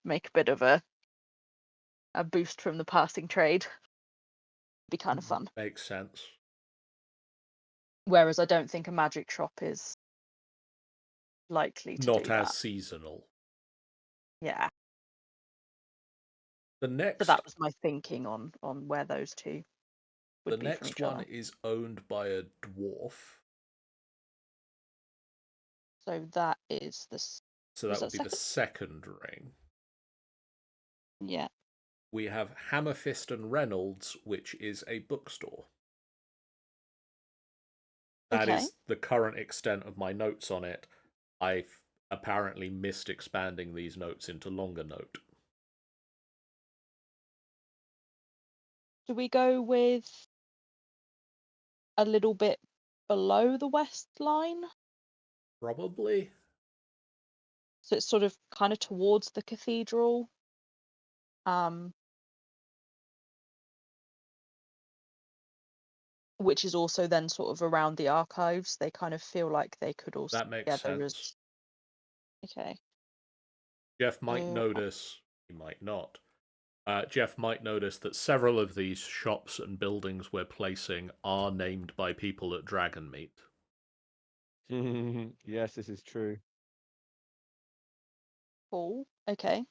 make a bit of a boost from the passing trade. Be kind of fun. Makes sense. Whereas I don't think a magic shop is likely to Not do as that. seasonal. Yeah. The So next that was my thinking on where those two would the be from next each one other. is owned by a dwarf. So that is So was that would that be the second? second ring. Yeah. We have Hammerfist and Reynolds, which is a bookstore. That Okay. is the current extent of my notes on it. I've apparently missed expanding these notes into longer note. Do we go with a little bit below the west line? Probably. So it's sort of kind of towards the cathedral. Which is also then sort of around the archives. They kind of feel like they could all That makes together as sense. okay. Geoff might notice, he might not. Geoff might notice that several of these shops and buildings we're placing are named by people at Dragonmeet. Yes, this is true. Cool. Okay.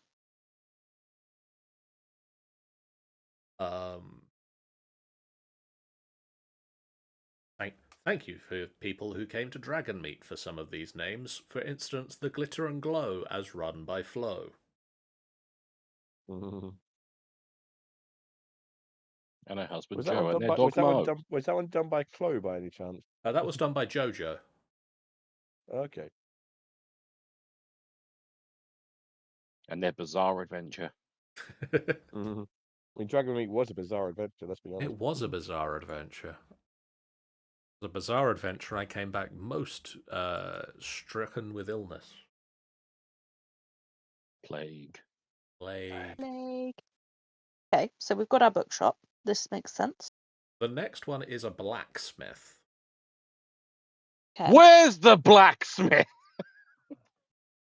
Thank you for people who came to Dragonmeet for some of these names. For instance, the Glitter and Glow, as run by Flo. And her husband Was that Joe one and done their by? dog Mo. Was that one done by Chloe by any chance? That was done by Jojo. Okay. And their bizarre adventure. I mean, Dragon Meat was a bizarre adventure. Let's be honest. It was a bizarre adventure. It was a bizarre adventure. I came back most stricken with illness. Plague. Okay, so we've got our bookshop. This makes sense. The next one is a blacksmith. Okay. Where's the blacksmith?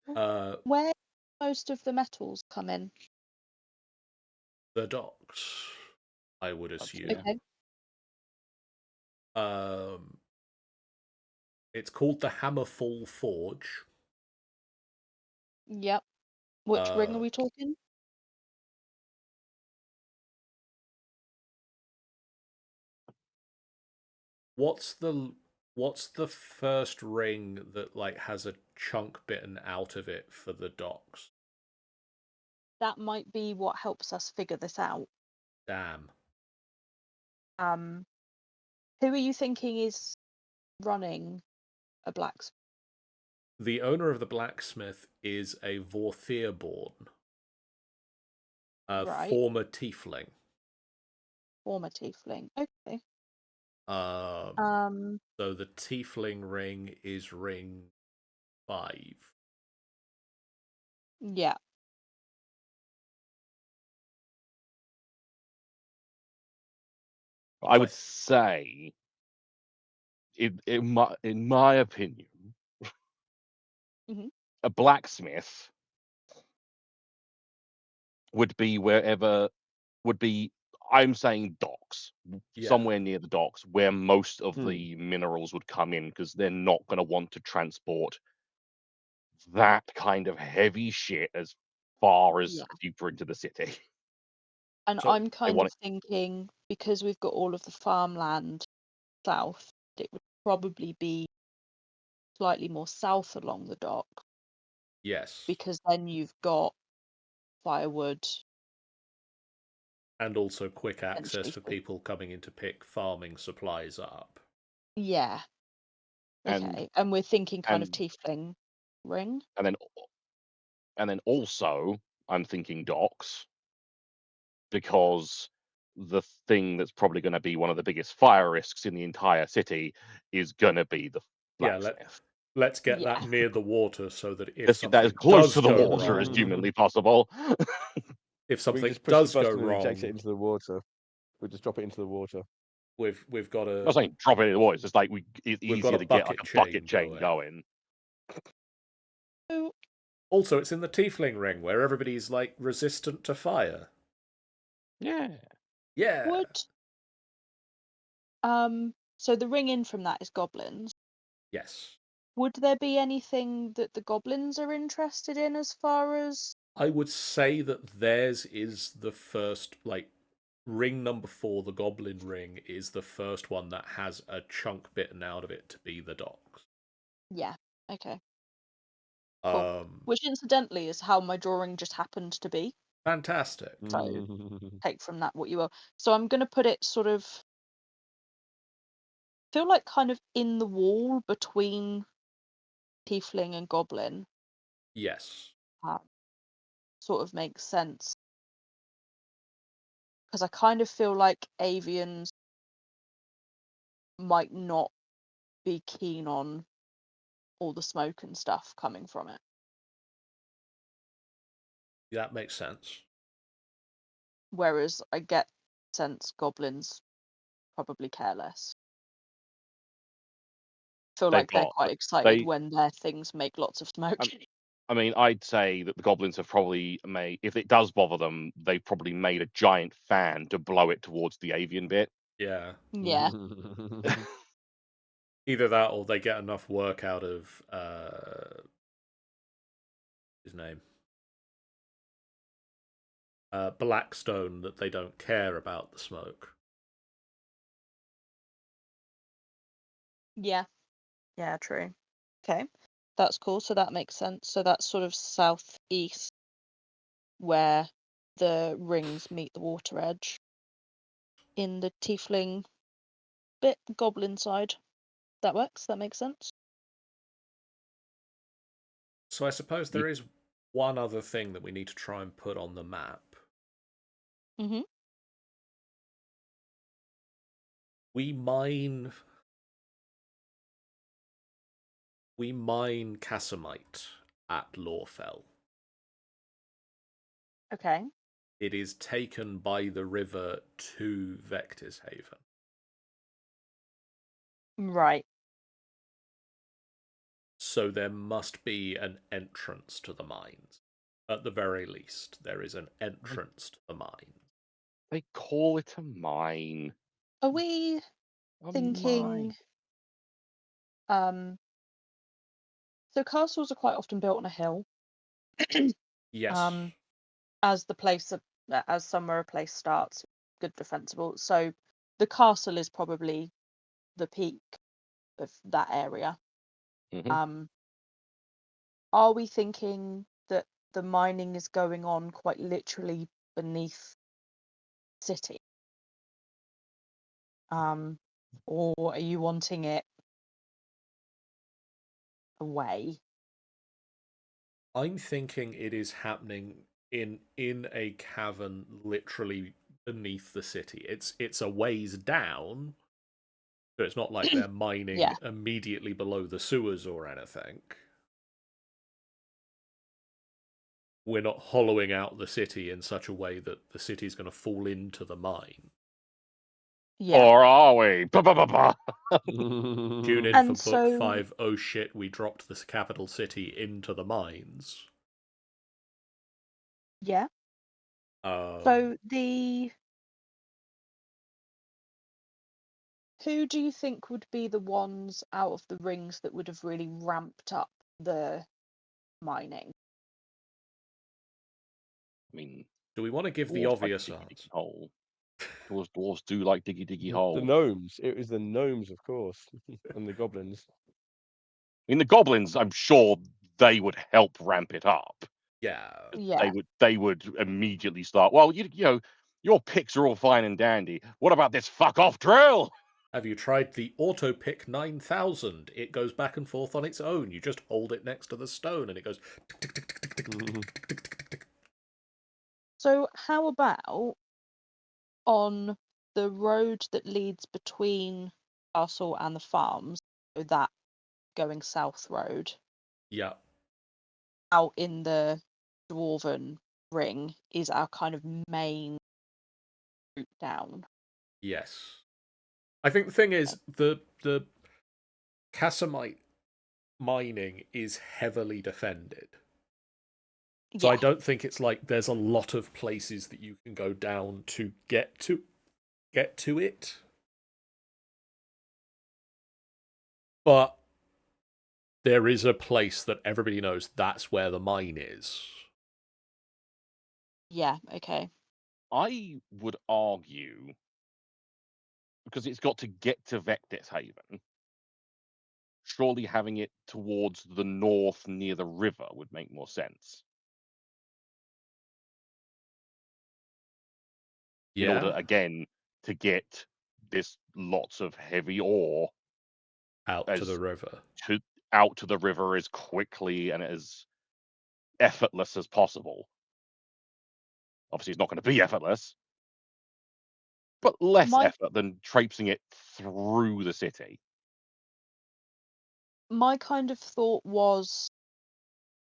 Where most of the metals come in? The docks, I would assume. Okay. It's called the Hammerfall Forge. Yep. Which ring are we talking? What's the first ring that like has a chunk bitten out of it for the docks? That might be what helps us figure this out. Damn. Who are you thinking is running a blacksmith? The owner of the blacksmith is a Vorthir-born, Right. former tiefling. Former tiefling. Okay. So the tiefling ring is ring 5. Yeah. I would say, in my opinion, a blacksmith would be I'm saying docks, somewhere near the docks, where most of the minerals would come in, because they're not going to want to transport that kind of heavy shit as far as deeper into the city. And So I'm kind of thinking, because we've got all of the farmland south, it would probably be slightly more south along the dock, Yes. because then you've got firewood. And also quick Potentially access for food. people coming in to pick farming supplies up. Yeah. And Okay. And we're thinking kind of and tiefling ring. and then also I'm thinking docks, because the thing that's probably going to be one of the biggest fire risks in the entire city is going to be the Yeah, blacksmith. let's get Yeah. that near the water so that if Let's get that as something close does to the go water as wrong, humanly possible. if We something just push the does go button and eject it wrong, into the water. We just drop it into the water. we've got I'm a not saying drop it in the water. It's just like it's we've got easier a to get like bucket a bucket chain chain going. So Also, it's in the tiefling ring where everybody's like resistant to fire. Yeah. Yeah. would so the ring in from that is goblins. Yes. Would there be anything that the goblins are interested in as far as I would say that theirs is the first, like, ring number 4, the goblin ring, is the first one that has a chunk bitten out of it to be the docks. yeah, okay. Cool. Which incidentally is how my drawing just happened to be. Fantastic. So take from that what you will. So I'm gonna put it sort of feel like kind of in the wall between tiefling and goblin. Yes. Sort of makes sense. Because I kind of feel like avians might not be keen on all the smoke and stuff coming from it. That makes sense. Whereas I get sense goblins probably care less. Feel They've like they're got quite excited they. when their things make lots of smoke. I mean, I'd say that the goblins have probably made, if it does bother them, they've probably made a giant fan to blow it towards the avian bit. Yeah. Yeah. Either that or they get enough work out of his name. Blackstone that they don't care about the smoke. Yeah. Yeah, true. Okay. That's cool. So that makes sense. So that's sort of southeast where the rings meet the water edge. In the tiefling bit, goblin side. That works. That makes sense. So I suppose there is one other thing that we need to try and put on the map. Mm-hmm. We mine Cassamite at Lorfell. Okay. It is taken by the river to Vector's Haven. Right. So there must be an entrance to the mines. At the very least, there is an entrance to the mines. They call it a mine. Are we A thinking mine. so castles are quite often built on a hill. Yes. As the place as somewhere a place starts, good defensible. So the castle is probably the peak of that area. Mhm. Are we thinking that the mining is going on quite literally beneath city? Or are you wanting it away? I'm thinking it is happening in a cavern literally beneath the city. It's a ways down, so it's not like they're mining Yeah. immediately below the sewers or anything. We're not hollowing out the city in such a way that the city's going to fall into the mine. Yeah. Or are we? Ba, ba, ba, ba. Tune in And for book so 5. Oh shit, we dropped the capital city into the mines. yeah. Um, So who do you think would be the ones out of the rings that would have really ramped up the mining? I mean, do we want to give the dwarves like obvious diggy diggy answer? hole. Dwarves do like diggy diggy The hole. gnomes. It was the gnomes, of course, and the goblins. mean, the goblins, I'm sure they would help ramp it up. Yeah. Yeah. They would immediately start. Well, you know, your picks are all fine and dandy. What about this fuck off drill? Have you tried the auto pick 9000? It goes back and forth on its own. You just hold it next to the stone and it goes tick, tick, tick, tick, tick, tick, tick, tick, tick, tick, tick, tick. So how about on the road that leads between castle and the farms, so that going south road, Yeah. out in the dwarven ring is our kind of main route down. Yes. I think the thing is the Casamite mining is heavily defended. So Yeah. I don't think it's like there's a lot of places that you can go down to get to it. But there is a place that everybody knows that's where the mine is. Yeah, okay. I would argue, because it's got to get to Vectis Haven, surely having it towards the north near the river would make more sense. In order, Yeah. again, to get this lots of heavy ore Out to the river. out to the river as quickly and as effortless as possible. Obviously, it's not going to be effortless, but less My effort than traipsing it through the city. my kind of thought was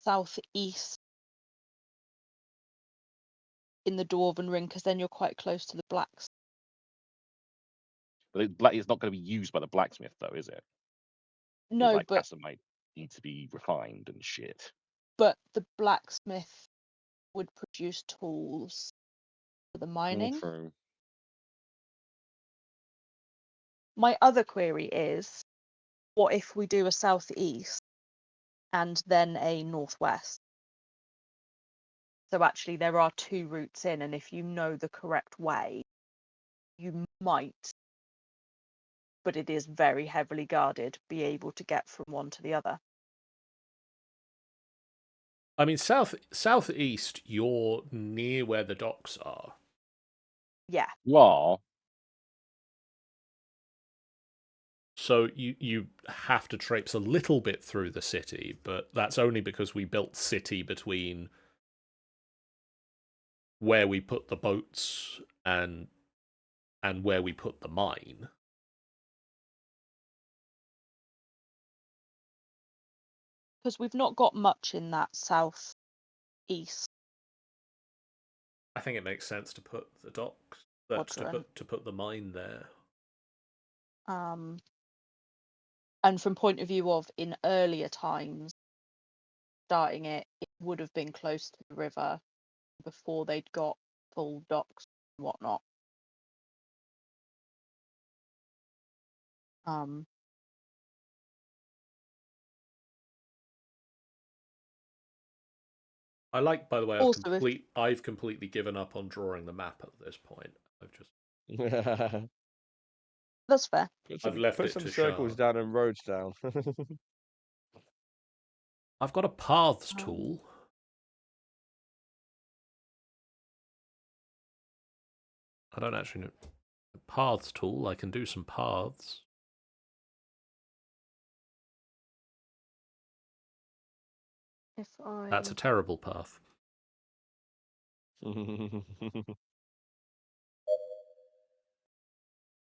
southeast in the dwarven ring, because then you're quite close to the blacks. But it's not going to be used by the blacksmith, though, is it? No, Like but Casamite needs to be refined and shit. the blacksmith would produce tools for the All mining. true. My other query is, what if we do a southeast and then a northwest? So actually there are two routes in, and if you know the correct way, you might, but it is very heavily guarded, be able to get from one to the other. I mean, southeast, you're near where the docks are. Yeah. You are. So you have to traipse a little bit through the city, but that's only because we built city between where we put the boats and where we put the mine. Because we've not got much in that southeast I think it makes sense to put the docks, to put the mine there. And from point of view of in earlier times, starting it would have been close to the river before they'd got full docks and whatnot. I like, by the way, Also, I've completely given up on drawing the map at this point. that's fair. I've left put it some to circles Sean. down and roads down. I've got a paths tool. I don't actually know. Paths tool, I can do some paths. That's a terrible path.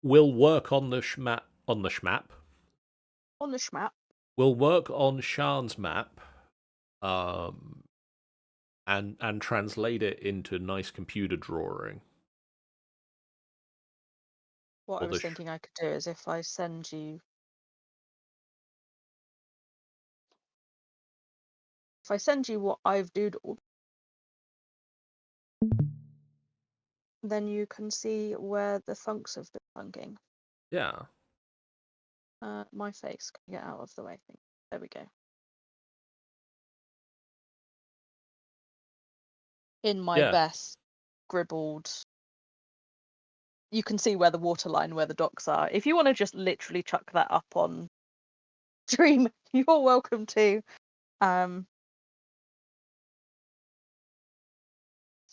We'll work on the schmap. On the schmap. On the schmap. We'll work on Sean's map, and translate it into nice computer drawing. What I was thinking I could do is if I send you what I've doodled, then you can see where the thunks have been thunking. Yeah. My face can get out of the way. There we go. In my best scribbled, you can see where the waterline, where the docks are. If you want to just literally chuck that up on stream, you're welcome to. So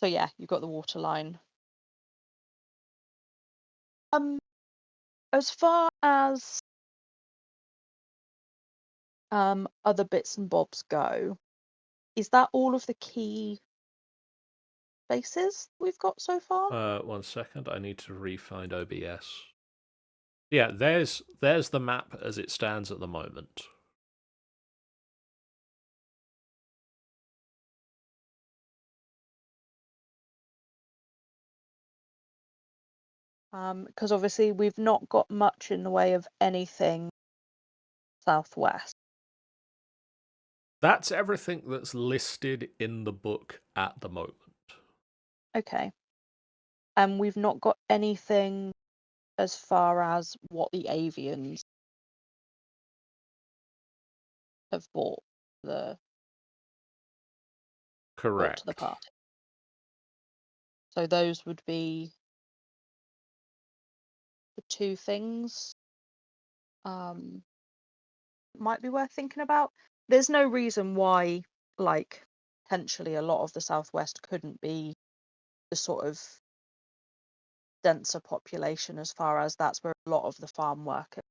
yeah, you've got the water line. As far as other bits and bobs go, is that all of the key spaces we've got so far? 1 second, I need to re-find OBS. Yeah, there's the map as it stands at the moment. Because obviously we've not got much in the way of anything southwest. That's everything that's listed in the book at the moment. Okay. And we've not got anything as far as what the avians have brought to Correct. the party. So those would be the two things might be worth thinking about. There's no reason why, like, potentially a lot of the southwest couldn't be the sort of denser population, as far as that's where a lot of the farm workers.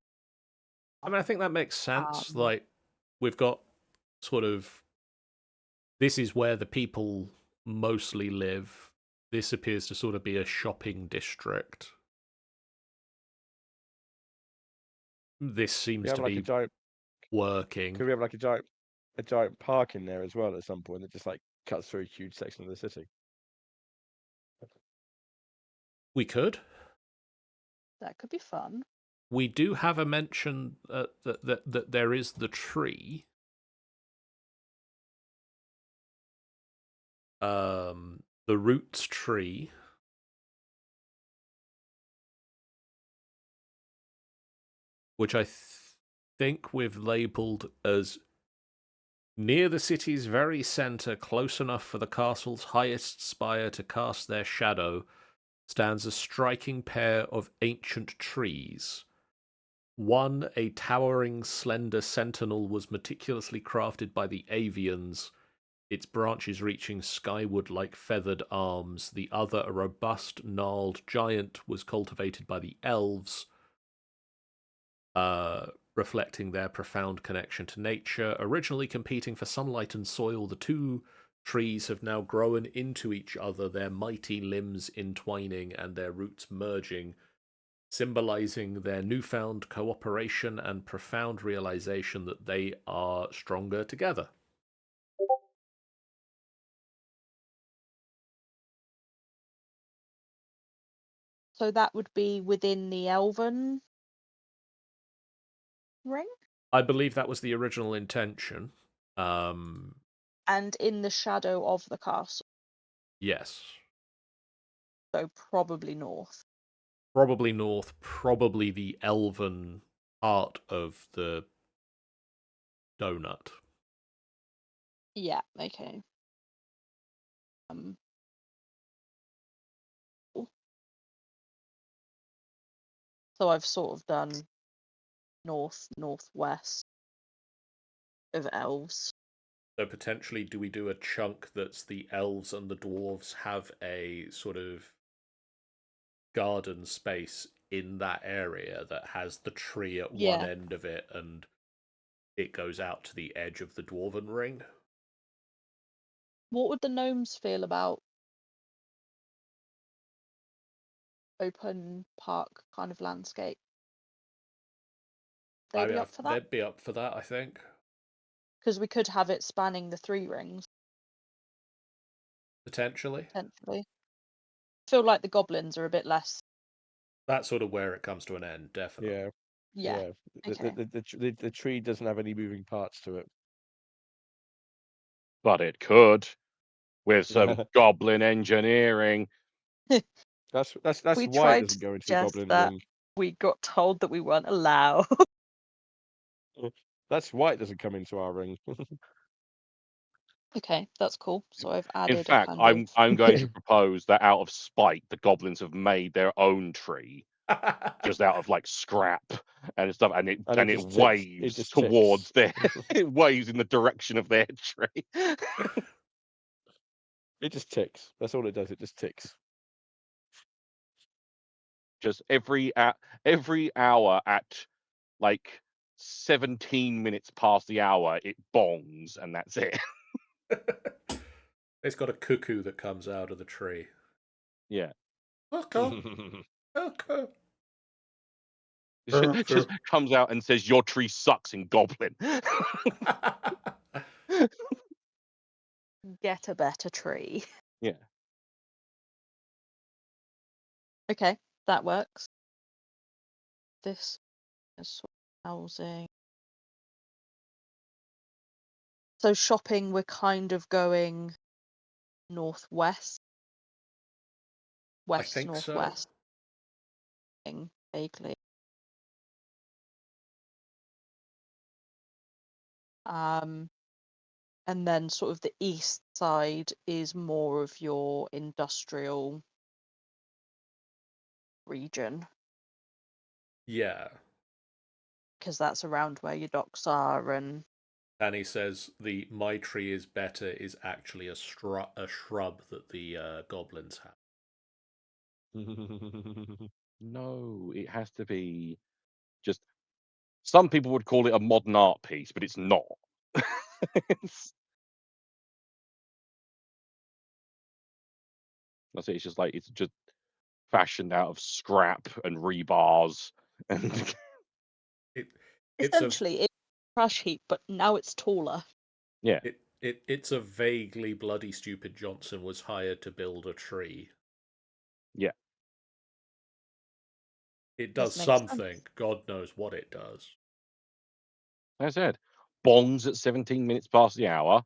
I mean, I think that makes sense. Um, Like, we've got sort of, this is where the people mostly live. This appears to sort of be a shopping district. This We seems have to like a be giant. working. Could we have like a giant park in there as well at some point that just like cuts through a huge section of the city? We could. that could be fun. We do have a mention that there is the tree. The roots tree. Which I think we've labelled as near the city's very centre, close enough for the castle's highest spire to cast their shadow, stands a striking pair of ancient trees. One, a towering, slender sentinel, was meticulously crafted by the avians, its branches reaching skyward like feathered arms. The other, a robust, gnarled giant, was cultivated by the elves, reflecting their profound connection to nature. Originally competing for sunlight and soil, the two trees have now grown into each other, their mighty limbs entwining and their roots merging, symbolizing their newfound cooperation and profound realization that they are stronger together. So that would be within the elven ring? I believe that was the original intention. And in the shadow of the castle. Yes. So probably north. Probably north, probably the elven part of the donut. Yeah, okay. So I've sort of done northwest of elves. So potentially, do we do a chunk that's the elves and the dwarves have a sort of garden space in that area that has the tree at one end of it and it goes out to the edge of the dwarven ring? What would the gnomes feel about open park kind of landscape? They'd be up for that? They'd be up for that, I think. Because we could have it spanning the 3 rings. Potentially. I feel like the goblins are a bit less. That's sort of where it comes to an end, definitely. Yeah. Okay. The tree doesn't have any moving parts to it. But it could with some goblin engineering. That's We why it tried doesn't to go into the suggest goblin that. ring. We got told that we weren't allowed. That's why it doesn't come into our ring. Okay, that's cool. So I've In added a fact, kind of. I'm going to propose that out of spite, the goblins have made their own tree just out of like scrap and stuff, and it And it just ticks. It waves just towards ticks. their it waves in the direction of their tree. It just ticks. That's all it does. It just ticks. Just every hour at like 17 minutes past the hour, it bongs, and that's it. It's got a cuckoo that comes out of the tree. Yeah. Okay. Okay. It just comes out and says, "Your tree sucks" in Goblin. Get a better tree. Yeah. Okay, that works. This is sort of housing. So shopping, we're kind of going northwest, I think so. northwest, vaguely. And then sort of the east side is more of your industrial region, Yeah. because that's around where your docks are. And And he says the "my tree is better" is actually a shrub that the goblins have. No, it has to be just. Some people would call it a modern art piece, but it's not. It's, that's it. It's just like it's just fashioned out of scrap and rebars, and It's a essentially, it's a crash heap, but now it's taller. yeah, it's a vaguely Bloody Stupid Johnson was hired to build a tree. yeah. It does This makes something. sense. God knows what it does. As I said, bongs at 17 minutes past the hour,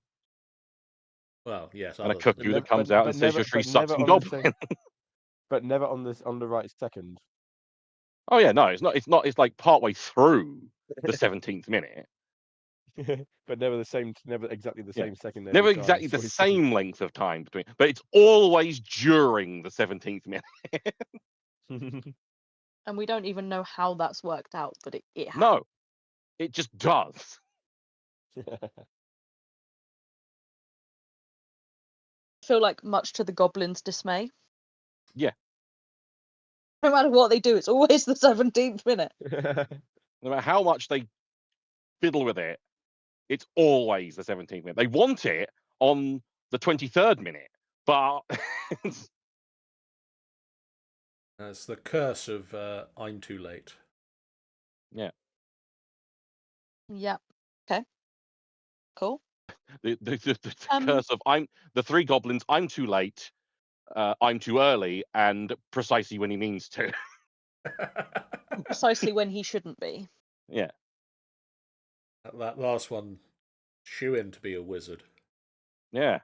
Well, yes, and a other than But cuckoo never, that comes out and says never, your tree but sucks never in on the same. Goblin. But never on the right second. Oh yeah, no, it's not. It's not. It's like partway through the 17th minute. But never the same. Never exactly the Yeah. same second every Never time. exactly It's the always different. same length of time between, but it's always during the 17th minute. And we don't even know how that's worked out, but it has. No, it just does. I feel like much to the goblins' dismay. Yeah. No matter what they do, it's always the 17th minute. No matter how much they fiddle with it, it's always the 17th minute. They want it on the 23rd minute, but It's the curse of I'm too late. yeah, Yep. Okay. Cool. the curse of the three goblins. I'm too late. I'm too early, and precisely when he means to. Precisely when he shouldn't be. Yeah. That last one, shoe in to be a wizard. Yeah.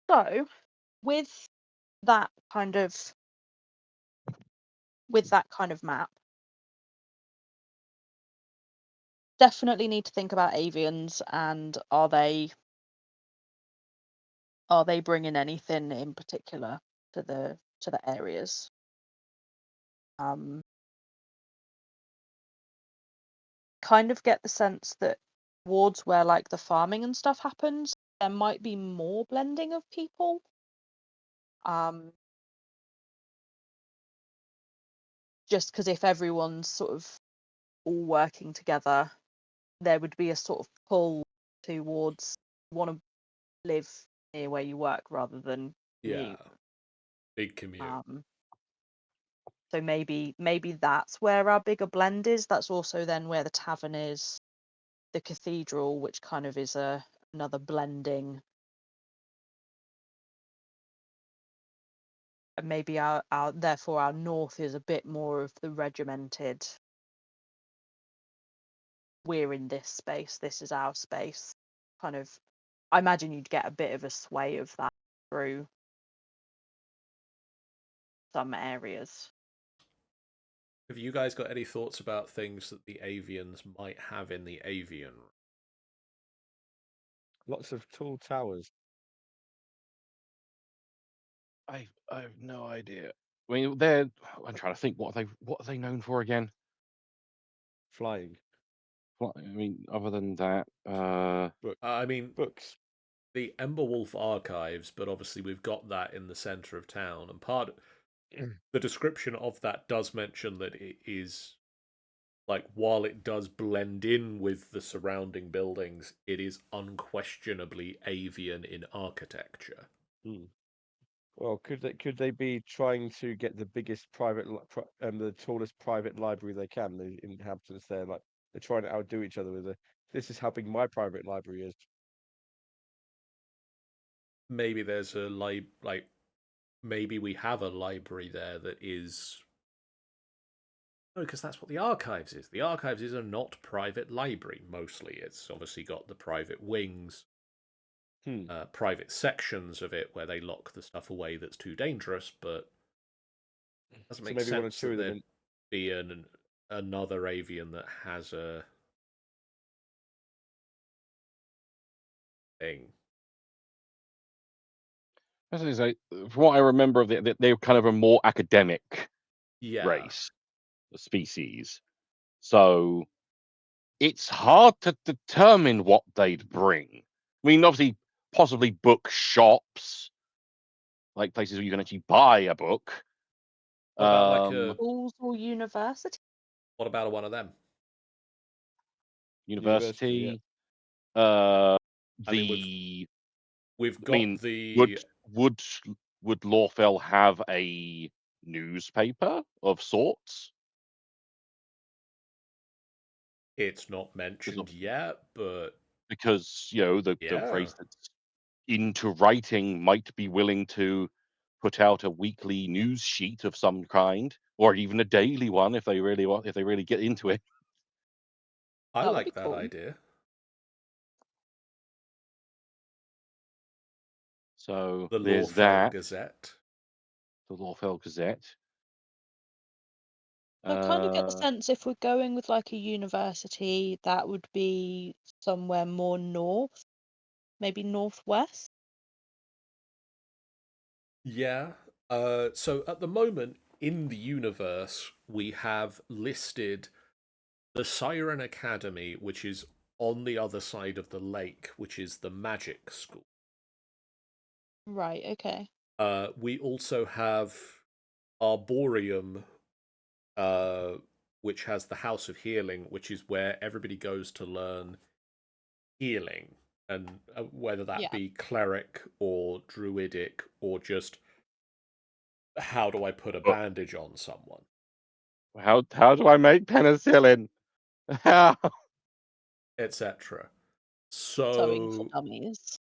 So with that kind of map, definitely need to think about avians, and are they bringing anything in particular to the areas. Kind of get the sense that towards where like the farming and stuff happens, there might be more blending of people. Just because if everyone's sort of all working together, there would be a sort of pull towards want to live near where you work rather than Yeah. commute. Big commute. So maybe that's where our bigger blend is. That's also then where the tavern is, the cathedral, which kind of is another blending. And maybe our therefore our north is a bit more of the regimented. We're in this space. This is our space. Kind of. I imagine you'd get a bit of a sway of that through some areas. Have you guys got any thoughts about things that the avians might have in the avian? Lots of tall towers. I have no idea. I mean, I'm trying to think. What are they known for again? Flying What, I mean, other than that, I mean, books. the Emberwolf archives, but obviously we've got that in the center of town, and the description of that does mention that it is like, while it does blend in with the surrounding buildings, it is unquestionably avian in architecture. Hmm. Well, could they be trying to get the biggest the tallest private library they can? The inhabitants there, like they're trying to outdo each other with this is how big my private library is. Maybe there's a maybe we have a library there that is. No, because that's what the archives is. The archives is a not private library, mostly. It's obviously got the private wings, Hmm. private sections of it where they lock the stuff away that's too dangerous, but it doesn't So make maybe one or sense two that of them. there'd be another avian that has a thing. as I say, from what I remember of they're kind of a more academic Yeah. race, species. So it's hard to determine what they'd bring. I mean, obviously, possibly bookshops, like places where you can actually buy a book. What about like a Schools or university? what about one of them? University, yeah. University. I mean, we've I got mean, the would Lorfell have a newspaper of sorts? it's not mentioned yet, but Because the yeah. race that's into writing might be willing to put out a weekly news sheet of some kind, or even a daily one if they really get into it. I That would be like that cool. idea. So The there's Lorfell that. Gazette. The Lorfell Gazette. I kind of get the sense if we're going with like a university, that would be somewhere more north, maybe northwest. Yeah. So at the moment in the universe, we have listed the Siren Academy, which is on the other side of the lake, which is the magic school. Right, okay. We also have Arboreum, which has the House of Healing, which is where everybody goes to learn healing, and whether that Yeah. be cleric or druidic or just how do I put a bandage on someone. How do I make penicillin? How? Etc. Sewing for So dummies.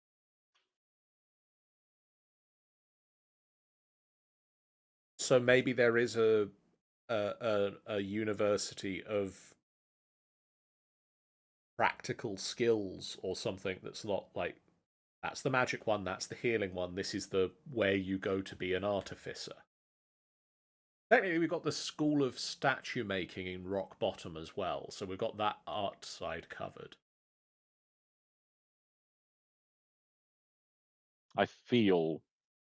maybe there is a university of practical skills or something that's not like that's the magic one, that's the healing one, this is the where you go to be an artificer. Technically, we've got the School of Statue Making in Rock Bottom as well, so we've got that art side covered. I feel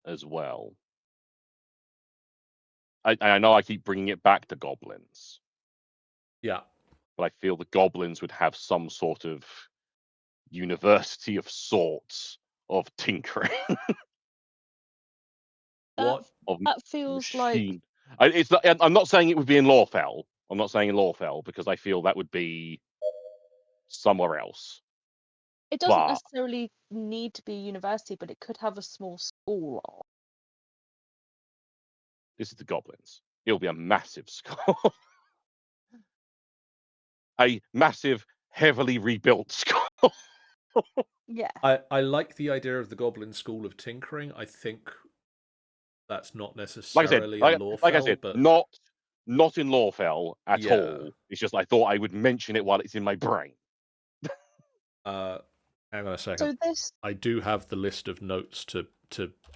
as well. I know I keep bringing it back to goblins, Yeah. but I feel the goblins would have some sort of university of sorts of tinkering. What? That feels like Machine. I'm not saying it would be in Lorfell. I'm not saying in Lorfell because I feel that would be somewhere else. it doesn't But necessarily need to be university, but it could have a small school. this is the goblins. It'll be a massive school. A massive, heavily rebuilt school. Yeah. I like the idea of the Goblin School of Tinkering. I think that's not Like I said, necessarily a Lorfell, but not in Lorfell at yeah. all. It's just I thought I would mention it while it's in my brain. Hang on a second. So this I do have the list of notes to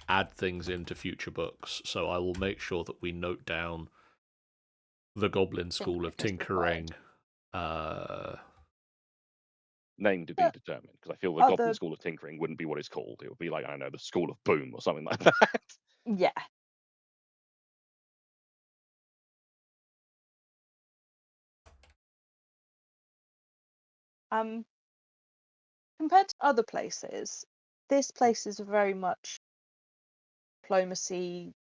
add things into future books, so I will make sure that we note down the Goblin School of Tinkering is Tinkering. Name to be determined, because I feel the Goblin School of Tinkering wouldn't be what it's called. It would be like, I don't know, the School of Boom or something like that. Yeah. Um, compared to other places, this place is very much diplomacy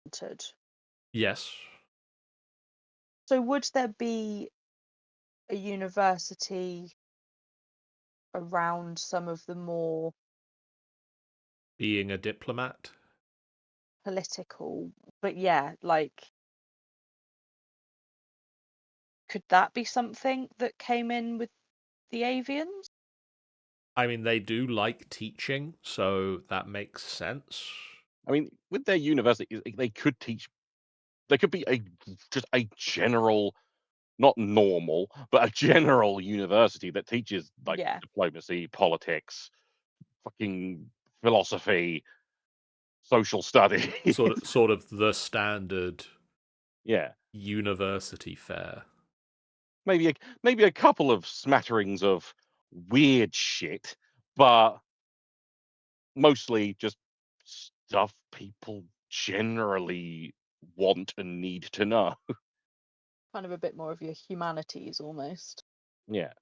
centered. Yes. So would there be a university around some of the more Being a diplomat. political, but yeah, like, could that be something that came in with the avians? I mean, they do like teaching, so that makes sense. I mean, with their university, they could teach. There could be just a general, not normal, but a general university that teaches like Yeah. diplomacy, politics, fucking philosophy, social studies. Sort of the standard Yeah, university fare. maybe a couple of smatterings of weird shit, but mostly just stuff people generally want and need to know. Kind of a bit more of your humanities almost. Yeah.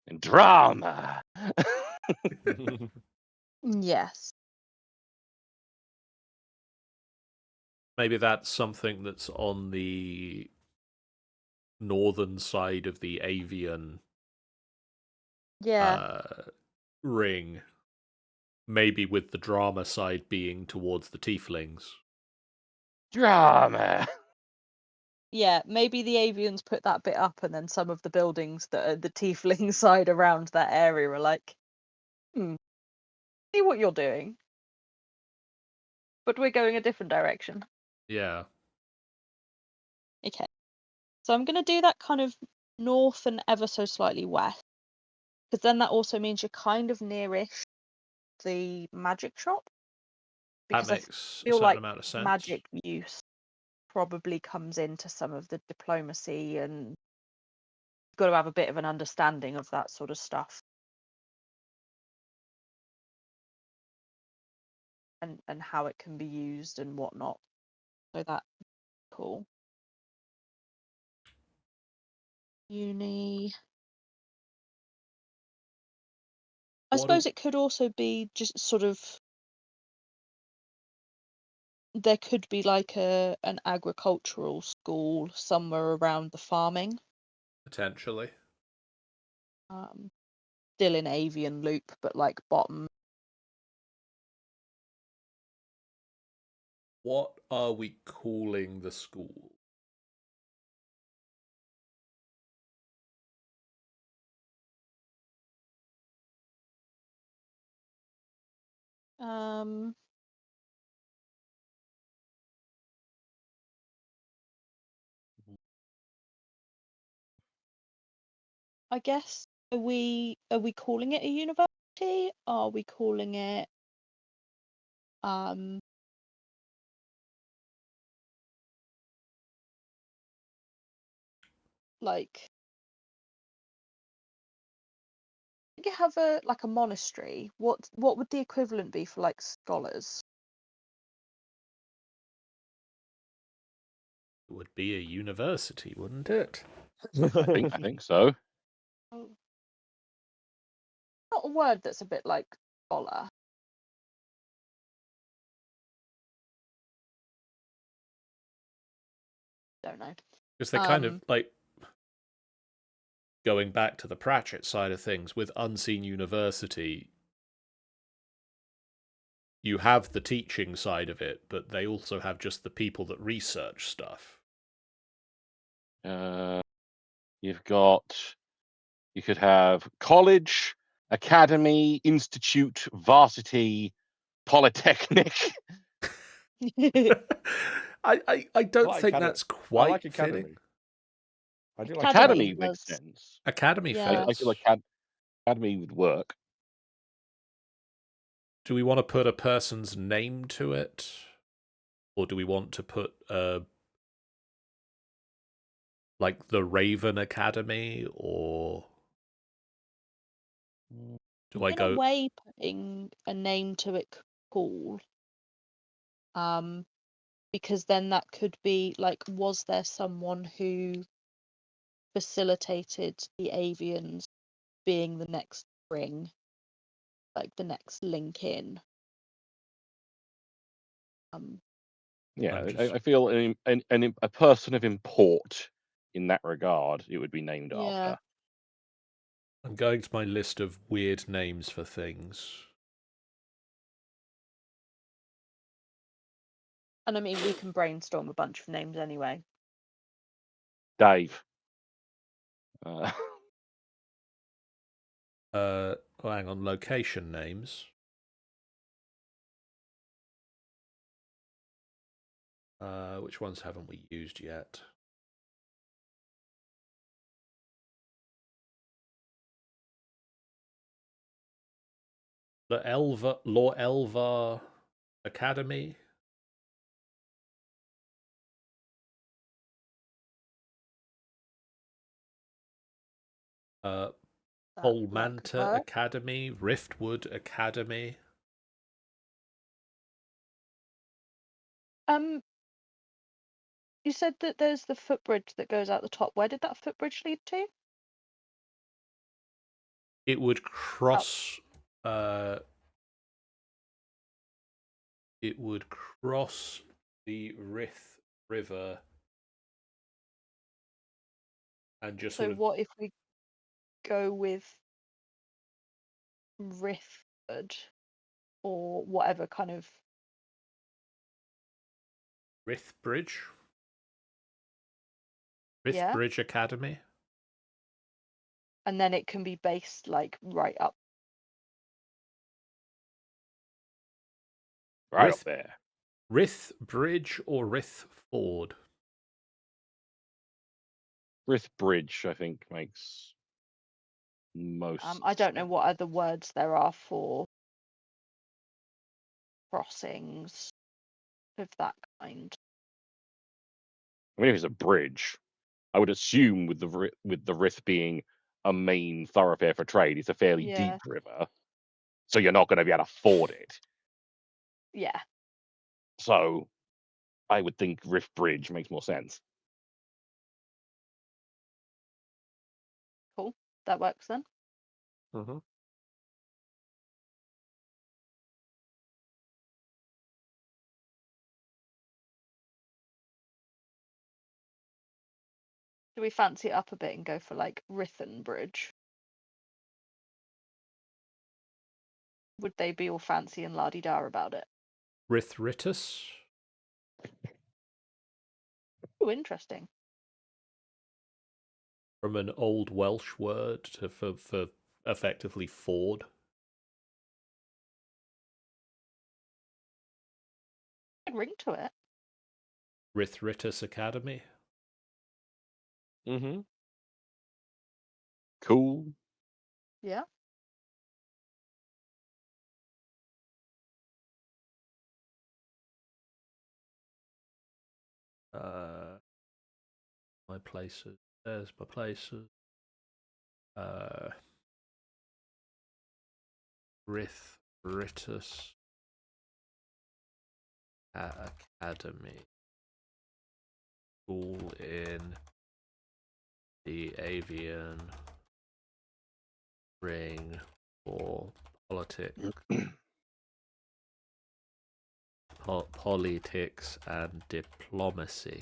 And drama. Yes. Maybe that's something that's on the northern side of the avian Yeah. ring. Maybe with the drama side being towards the tieflings. Drama. Yeah, maybe the avians put that bit up and then some of the buildings that are the tiefling side around that area are like, see what you're doing. But we're going a different direction. Yeah. Okay. So I'm gonna do that kind of north and ever so slightly west. Because then that also means you're kind of nearish the magic shop. That Because I makes a feel certain like amount of sense. magic use probably comes into some of the diplomacy, and you've got to have a bit of an understanding of that sort of stuff. And how it can be used and whatnot. So that's cool. Uni. I suppose it could also be just sort of, there could be like an agricultural school somewhere around the farming. Potentially. Still in avian loop, but like bottom. What are we calling the school? I guess, are we calling it a university? Are we calling it like, you have a like a monastery? What would the equivalent be for like scholars? It would be a university, wouldn't it? I think so. Oh. Not a word that's a bit like scholar. Don't know. Because they're kind of like going back to the Pratchett side of things with Unseen University. You have the teaching side of it, but they also have just the people that research stuff. You've got. You could have college, academy, institute, varsity, polytechnic. I don't like think academy. that's I quite like academy. fitting. I do like Academy does. makes sense. Academy Yeah. fits. I feel like academy would work. Do we want to put a person's name to it? Or do we want to put like the Raven Academy, or do I In go a way, putting a name to it could pool. Because then that could be like, was there someone who facilitated the avians being the next ring, like the next link in? Yeah, I'm I just feel a person of import in that regard, it would be named Yeah. after. I'm going to my list of weird names for things. And I mean, we can brainstorm a bunch of names anyway. Dave. Oh, hang on, location names. Which ones haven't we used yet? The Lorfell Academy. That could Polmanta work. Academy, Riftwood Academy. You said that there's the footbridge that goes out the top. Where did that footbridge lead to? It would cross. It would cross the Rith River and just So sort of what if we go with Rithford or whatever kind of Rithbridge. yeah, Rithbridge Academy. and then it can be based like right up. Right up there. Rithbridge or Rithford. Rith Bridge, I think, makes most I don't know sense. what other words there are for crossings of that kind. I mean, if it's a bridge, I would assume with the Rith being a main thoroughfare for trade, it's a fairly Yeah, deep river, so you're not going to be able to ford it. yeah, So I would think Rift Bridge makes more sense. cool. That works then. Mm-hmm. Do we fancy it up a bit and go for like Rithen Bridge? Would they be all fancy and la-di-da about it? Rithritus. Oh, interesting. From an old Welsh word for effectively ford. Good ring to it. Rithritus Academy. Mm-hmm. Cool. Yeah. My places. There's my places. Rithritus Academy. School in the avian ring for politics. Politics and diplomacy.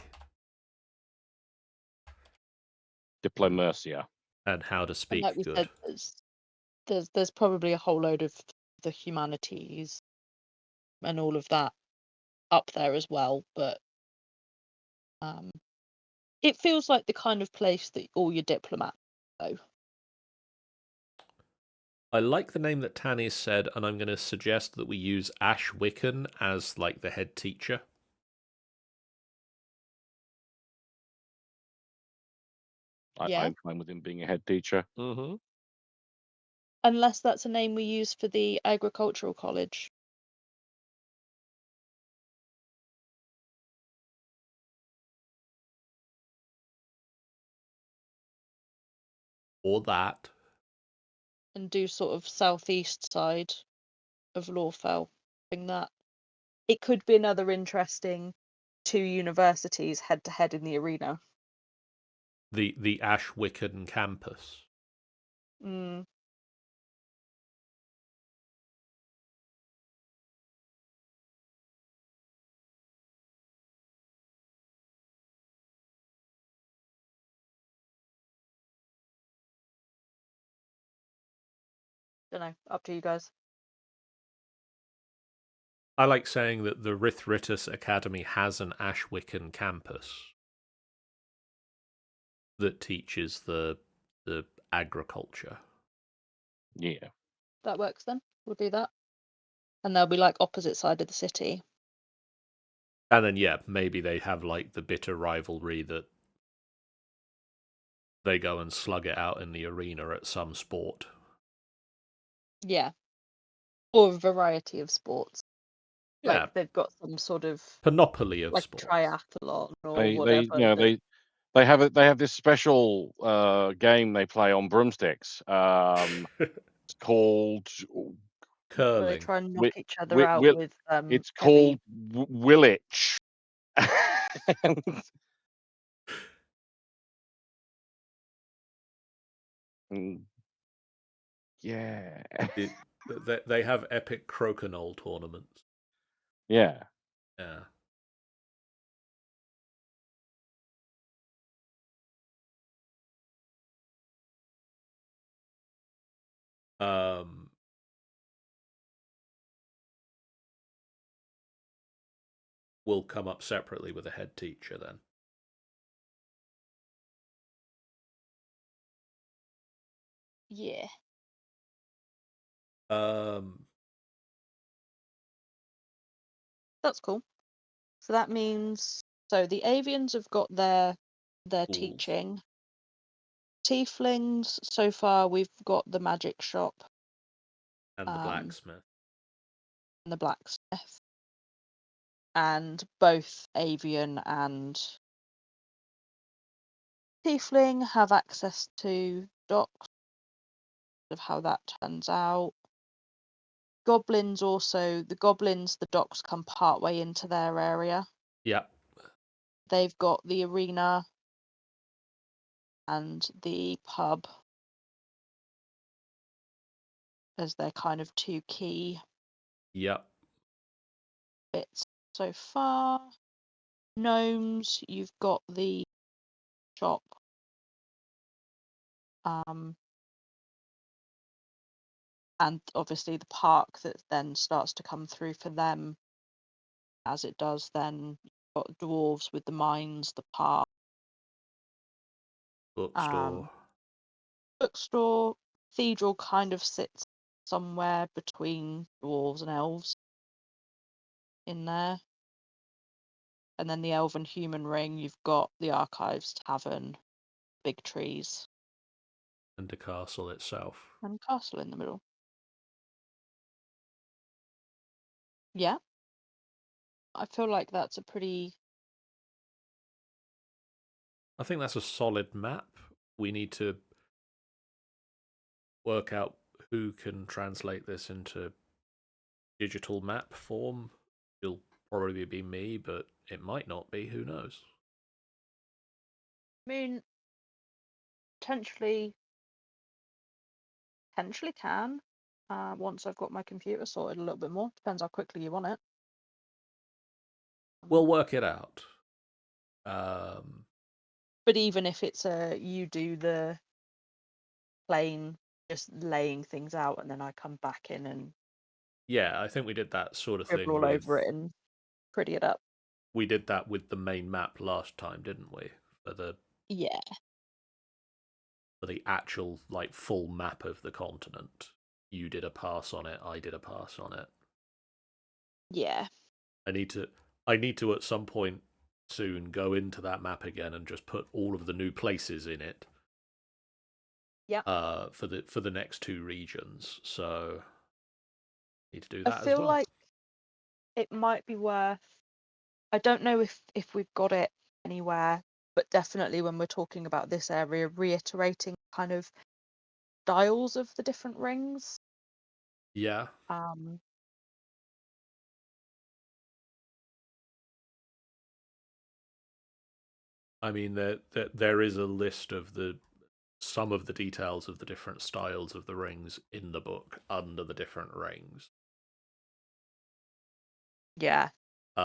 Diplomacia. And how to And speak like we good. said, there's probably a whole load of the humanities and all of that up there as well, but it feels like the kind of place that all your diplomats go. I like the name that Tanny said, and I'm going to suggest that we use Ash Wiccan as like the head teacher. Yeah. I'm fine with him being a head teacher. Mm-hmm. Unless that's a name we use for the agricultural college. Or that. And do sort of southeast side of Lorfell that it could be another interesting 2 universities head to head in the arena. The Ashwiccan campus. Mm. Don't know. Up to you guys. I like saying that the Rithritus Academy has an Ashwiccan campus that teaches the agriculture. Yeah. That works then. We'll do that. And they'll be like opposite side of the city. And then, yeah, maybe they have like the bitter rivalry that they go and slug it out in the arena at some sport. Yeah. Or a variety of sports. Yeah, Like they've got some sort of panoply of like sports. triathlon or They whatever. you know they have this special game they play on broomsticks. It's called where they Curling. try and knock Wi- each other wi- out wi- with it's heavy. called Willitch. And yeah. They have epic crokinole tournaments. Yeah. Yeah. Will come up separately with a head teacher then. Yeah. That's cool. So that means the avians have got their Ghouls. teaching. Tieflings, so far we've got the magic shop And the blacksmith. and the blacksmith. And both avian and tiefling have access to docks, of how that turns out. Goblins also, the docks come part way into their area. Yep. They've got the arena and the pub as their kind of 2 key Yep. bits so far. Gnomes, you've got the shop. And obviously the park that then starts to come through for them, as it does then. You've got dwarves with the mines, the park. Bookstore. Bookstore. Cathedral kind of sits somewhere between dwarves and elves in there. And then the elven human ring, you've got the archives tavern, big trees, And the castle itself. and castle in the middle. Yeah. I feel like that's a pretty... I think that's a solid map. We need to work out who can translate this into digital map form. It'll probably be me, but it might not be. Who knows? I mean, potentially can. Once I've got my computer sorted a little bit more. Depends how quickly you want it. We'll work it out. But even if it's you do the plain, just laying things out, and then I come back in and yeah, I think we did that sort of thing. scribble all over it and pretty it up. We did that with the main map last time, didn't we? Yeah. For the actual like full map of the continent. You did a pass on it, I did a pass on it. Yeah. I need to at some point soon go into that map again and just put all of the new places in it. Yeah. For the next 2 regions. So need to do that I as feel well. like it might be worth. I don't know if we've got it anywhere, but definitely when we're talking about this area, reiterating kind of styles of the different rings. Yeah. I mean, there is a list of some of the details of the different styles of the rings in the book under the different rings. Yeah. We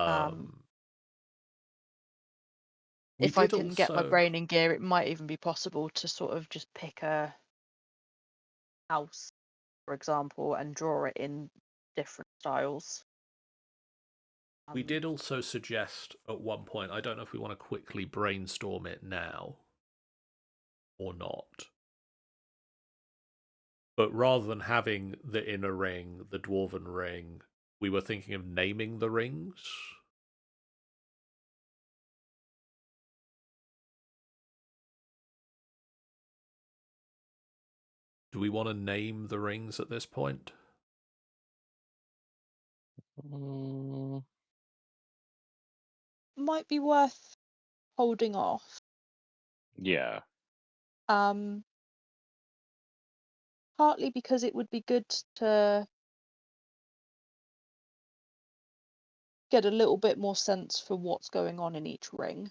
If I did can get my also brain in gear, it might even be possible to sort of just pick a house, for example, and draw it in different styles. we did also suggest at one point. I don't know if we want to quickly brainstorm it now or not. But rather than having the inner ring, the dwarven ring, we were thinking of naming the rings. Do we want to name the rings at this point? Might be worth holding off. Yeah. Partly because it would be good to get a little bit more sense for what's going on in each ring.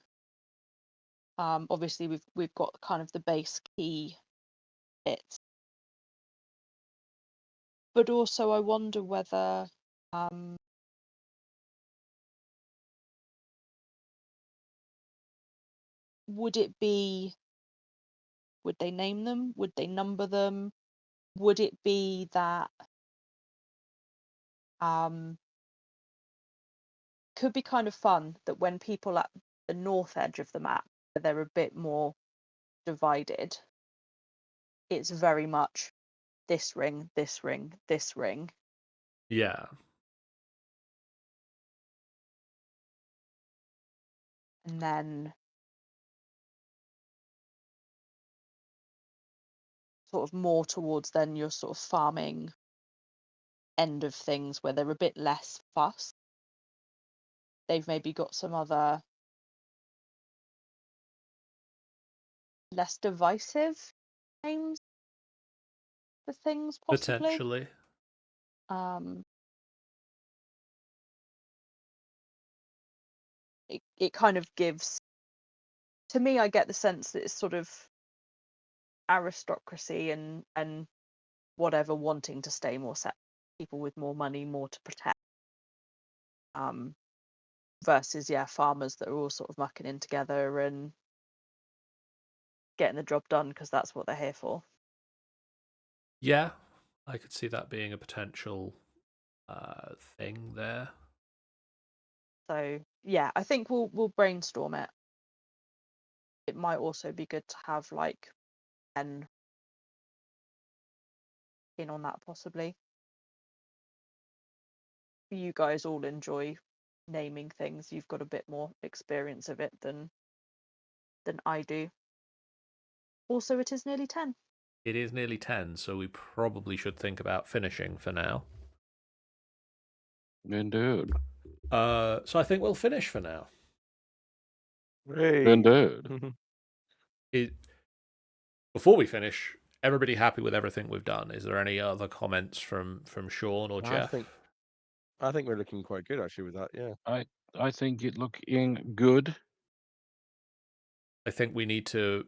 Obviously we've got kind of the base key bits, but also I wonder whether would they name them? Would they number them? Would it be that could be kind of fun that when people at the north edge of the map, they're a bit more divided, it's very much this ring, this ring, this ring. Yeah. And then sort of more towards then your sort of farming end of things where they're a bit less fussed. They've maybe got some other less divisive names for things, possibly. Potentially. It kind of gives, to me, I get the sense that it's sort of aristocracy and whatever wanting to stay more set, people with more money, more to protect, versus farmers that are all sort of mucking in together and getting the job done because that's what they're here for. Yeah, I could see that being a potential thing there. So yeah, I think we'll brainstorm it. It might also be good to have like an in on that possibly. You guys all enjoy naming things. You've got a bit more experience of it than I do. Also, it is nearly 10. It is nearly 10, so we probably should think about finishing for now. Indeed. So I think we'll finish for now. Hey. Indeed. Before we finish, everybody happy with everything we've done? Is there any other comments from Sean or Geoff? I think we're looking quite good actually with that. Yeah. I think it looking good. I think we need to.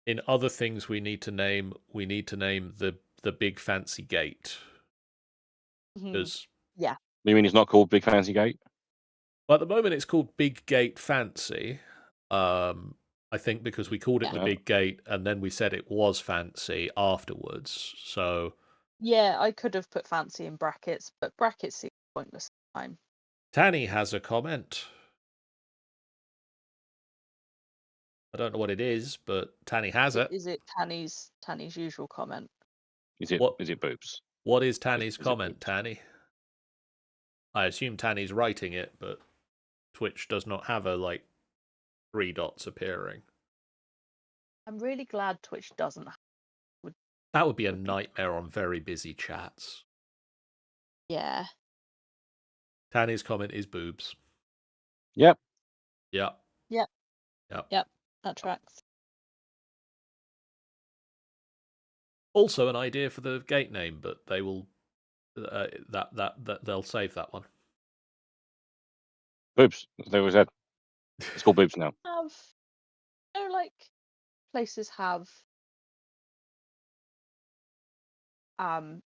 In other things, we need to name the big fancy gate. Because yeah, You mean it's not called Big Fancy Gate? well, at the moment it's called Big Gate Fancy. I think because we called it the Yeah. Big Gate and then we said it was fancy afterwards. So yeah, I could have put fancy in brackets, but brackets seem pointless time. Tanny has a comment. I don't know what it is, but Tanny has it. Is it Tanny's usual comment? Is it What? is it boobs? What is Tanny's Is it comment, boobs? Tanny? I assume Tanny's writing it, but Twitch does not have a 3 dots appearing. I'm really glad Twitch doesn't. That would be a nightmare on very busy chats. Yeah. Tanny's comment is boobs. Yep. Yep. Yep. Yep. Yep. That tracks. Also an idea for the gate name, but they will that they'll save that one. Boobs. As they always said. It's called boobs now. Have like places have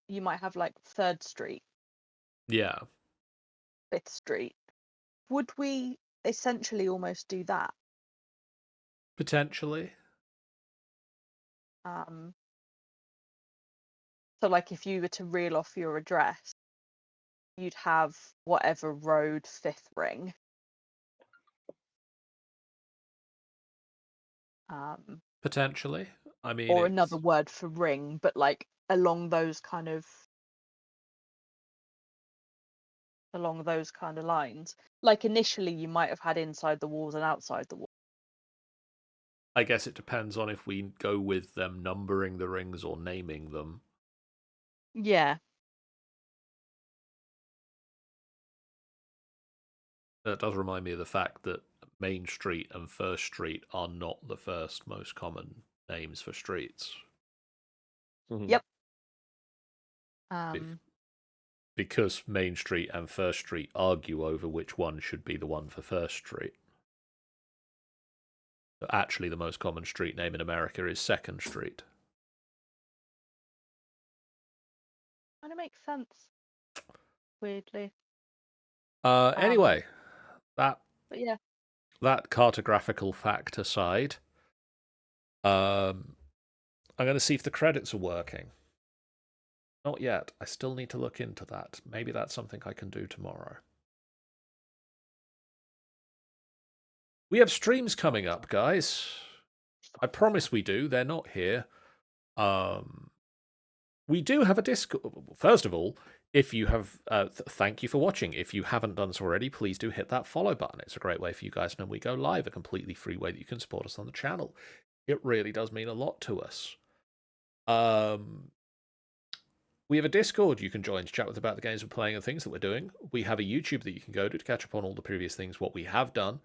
you might have like 3rd Street, Yeah, 5th Street. Would we essentially almost do that? potentially. So like if you were to reel off your address, you'd have whatever road 5th ring. Potentially. I mean, Or it's... another word for ring, but like along those kind of lines. Like initially you might have had inside the walls and outside the walls. I guess it depends on if we go with them numbering the rings or naming them. Yeah. That does remind me of the fact that Main Street and First Street are not the first most common names for streets. Yep. Because Main Street and First Street argue over which one should be the one for First Street. But actually, the most common street name in America is Second Street. Kind of makes sense. Weirdly. Anyway, but yeah. That cartographical fact aside, I'm going to see if the credits are working. Not yet. I still need to look into that. Maybe that's something I can do tomorrow. We have streams coming up, guys. I promise we do. They're not here. We do have a Discord. First of all, if you have, thank you for watching. If you haven't done so already, please do hit that follow button. It's a great way for you guys to know when we go live, a completely free way that you can support us on the channel. It really does mean a lot to us. We have a Discord you can join to chat with about the games we're playing and things that we're doing. We have a YouTube that you can go to catch up on all the previous things, what we have done.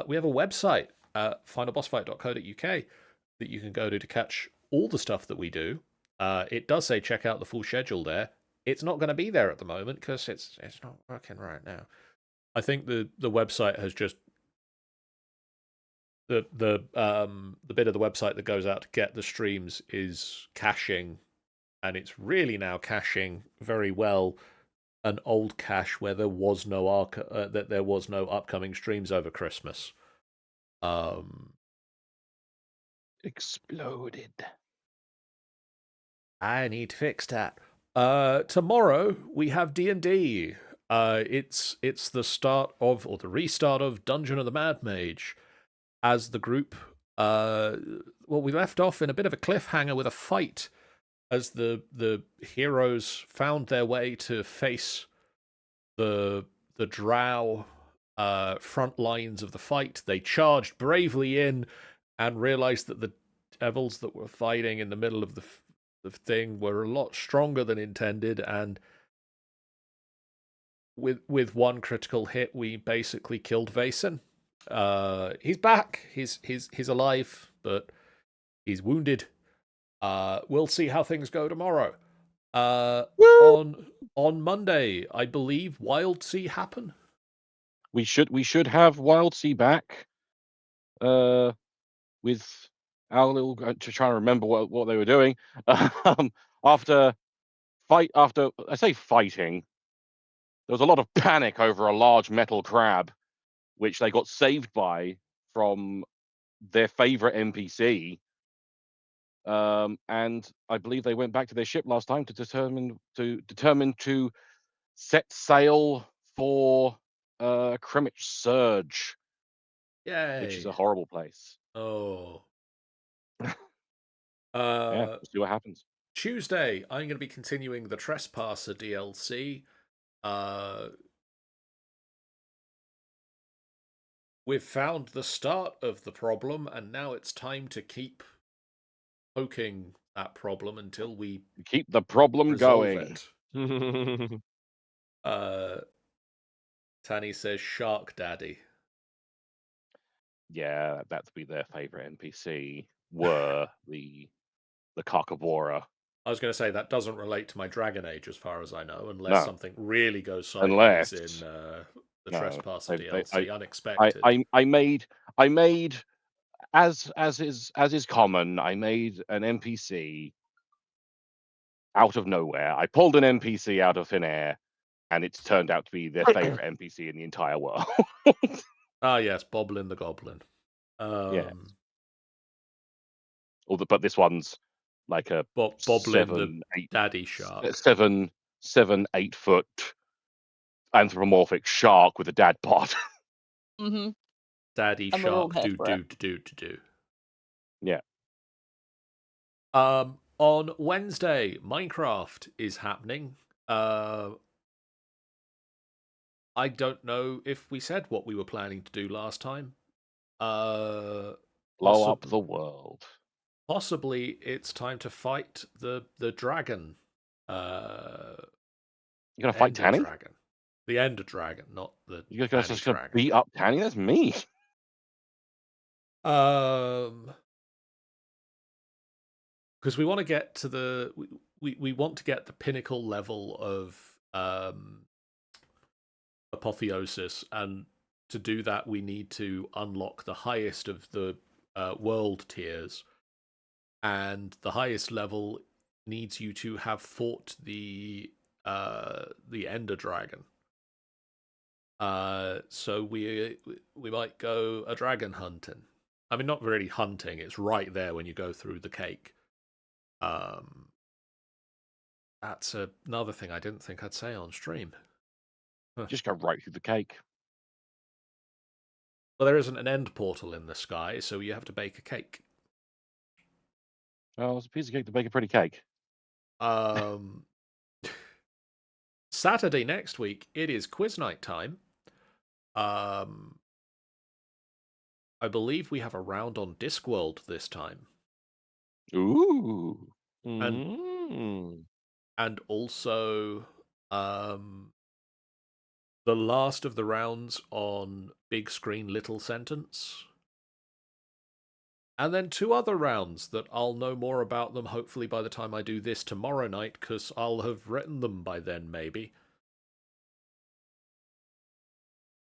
We have a website, finalbossfight.co.uk, that you can go to catch all the stuff that we do. It does say check out the full schedule there. It's not going to be there at the moment because it's not working right now. I think the website has just the bit of the website that goes out to get the streams is caching, and it's really now caching very well an old cache where there was no that there was no upcoming streams over Christmas. Exploded. I need to fix that. Tomorrow we have D&D. It's the start of, or the restart of, Dungeon of the Mad Mage. As the group, we left off in a bit of a cliffhanger with a fight as the heroes found their way to face the drow front lines of the fight. They charged bravely in and realized that the devils that were fighting in the middle of the thing were a lot stronger than intended, and with one critical hit we basically killed Vaesen. He's back. He's alive, but he's wounded. We'll see how things go tomorrow. On Monday, I believe Wild Sea happen. We should have Wild Sea back. With our little to try and remember what they were doing. After I say fighting, there was a lot of panic over a large metal crab, which they got saved by from their favorite NPC. And I believe they went back to their ship last time to determine to set sail for Kremich Surge. Yay. Which is a horrible place. Oh. Yeah, we'll see what happens. Tuesday, I'm going to be continuing the Trespasser DLC. We've found the start of the problem, and now it's time to keep poking that problem until we keep the problem going. Tanny says Shark Daddy. Yeah, that'd be their favorite NPC. Were the Kakabora. I was going to say that doesn't relate to my Dragon Age, as far as I know, unless something really goes sideways unless in the No, Trespasser they- DLC, I unexpected. I made as is common. I made an NPC out of nowhere. I pulled an NPC out of thin air, and it's turned out to be their favorite NPC in the entire world. Ah, yes, Boblin the Goblin. Yeah. But this one's like a Boblin the 8 daddy shark. 8 foot anthropomorphic shark with a dad bod. Mm-hmm. Daddy And we're all shark here for it. do. Yeah. On Wednesday, Minecraft is happening. I don't know if we said what we were planning to do last time. Blow up the world. Possibly it's time to fight the dragon. You're gonna fight Tanny? Dragon. The Ender Dragon, not the You're just Tanny gonna Dragon. beat up Tanny? That's me. Because we want to get to the we want to get the pinnacle level of apotheosis, and to do that we need to unlock the highest of the world tiers, and the highest level needs you to have fought the Ender Dragon. So we might go a dragon hunting. I mean, not really hunting. It's right there when you go through the cake. That's another thing I didn't think I'd say on stream. Just go right through the cake. Well, there isn't an end portal in the sky, so you have to bake a cake. Well, it's a piece of cake to bake a pretty cake. Saturday next week, it is quiz night time. I believe we have a round on Discworld this time. Ooh. And also the last of the rounds on Big Screen Little Sentence. And then 2 other rounds that I'll know more about them hopefully by the time I do this tomorrow night, because I'll have written them by then, maybe.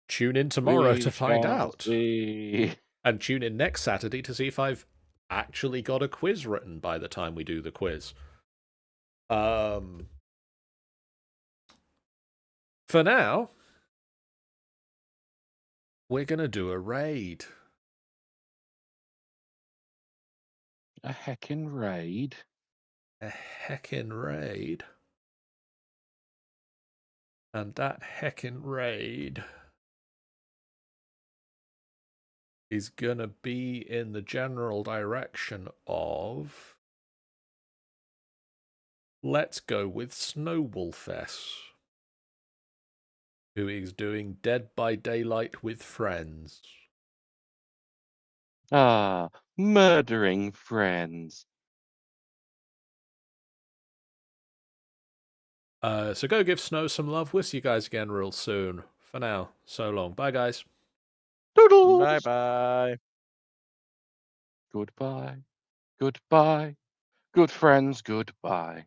Tune in tomorrow to find out. See. And tune in next Saturday to see if I've actually got a quiz written by the time we do the quiz. For now, we're going to do a raid. A heckin' raid. A heckin' raid. And that heckin' raid is gonna be in the general direction of... Let's go with Snowwolfess, who is doing Dead by Daylight with friends. Ah, murdering friends. So go give Snow some love. We'll see you guys again real soon. For now, so long. Bye, guys. Doodles. Bye-bye. Goodbye. Goodbye. Good friends, goodbye.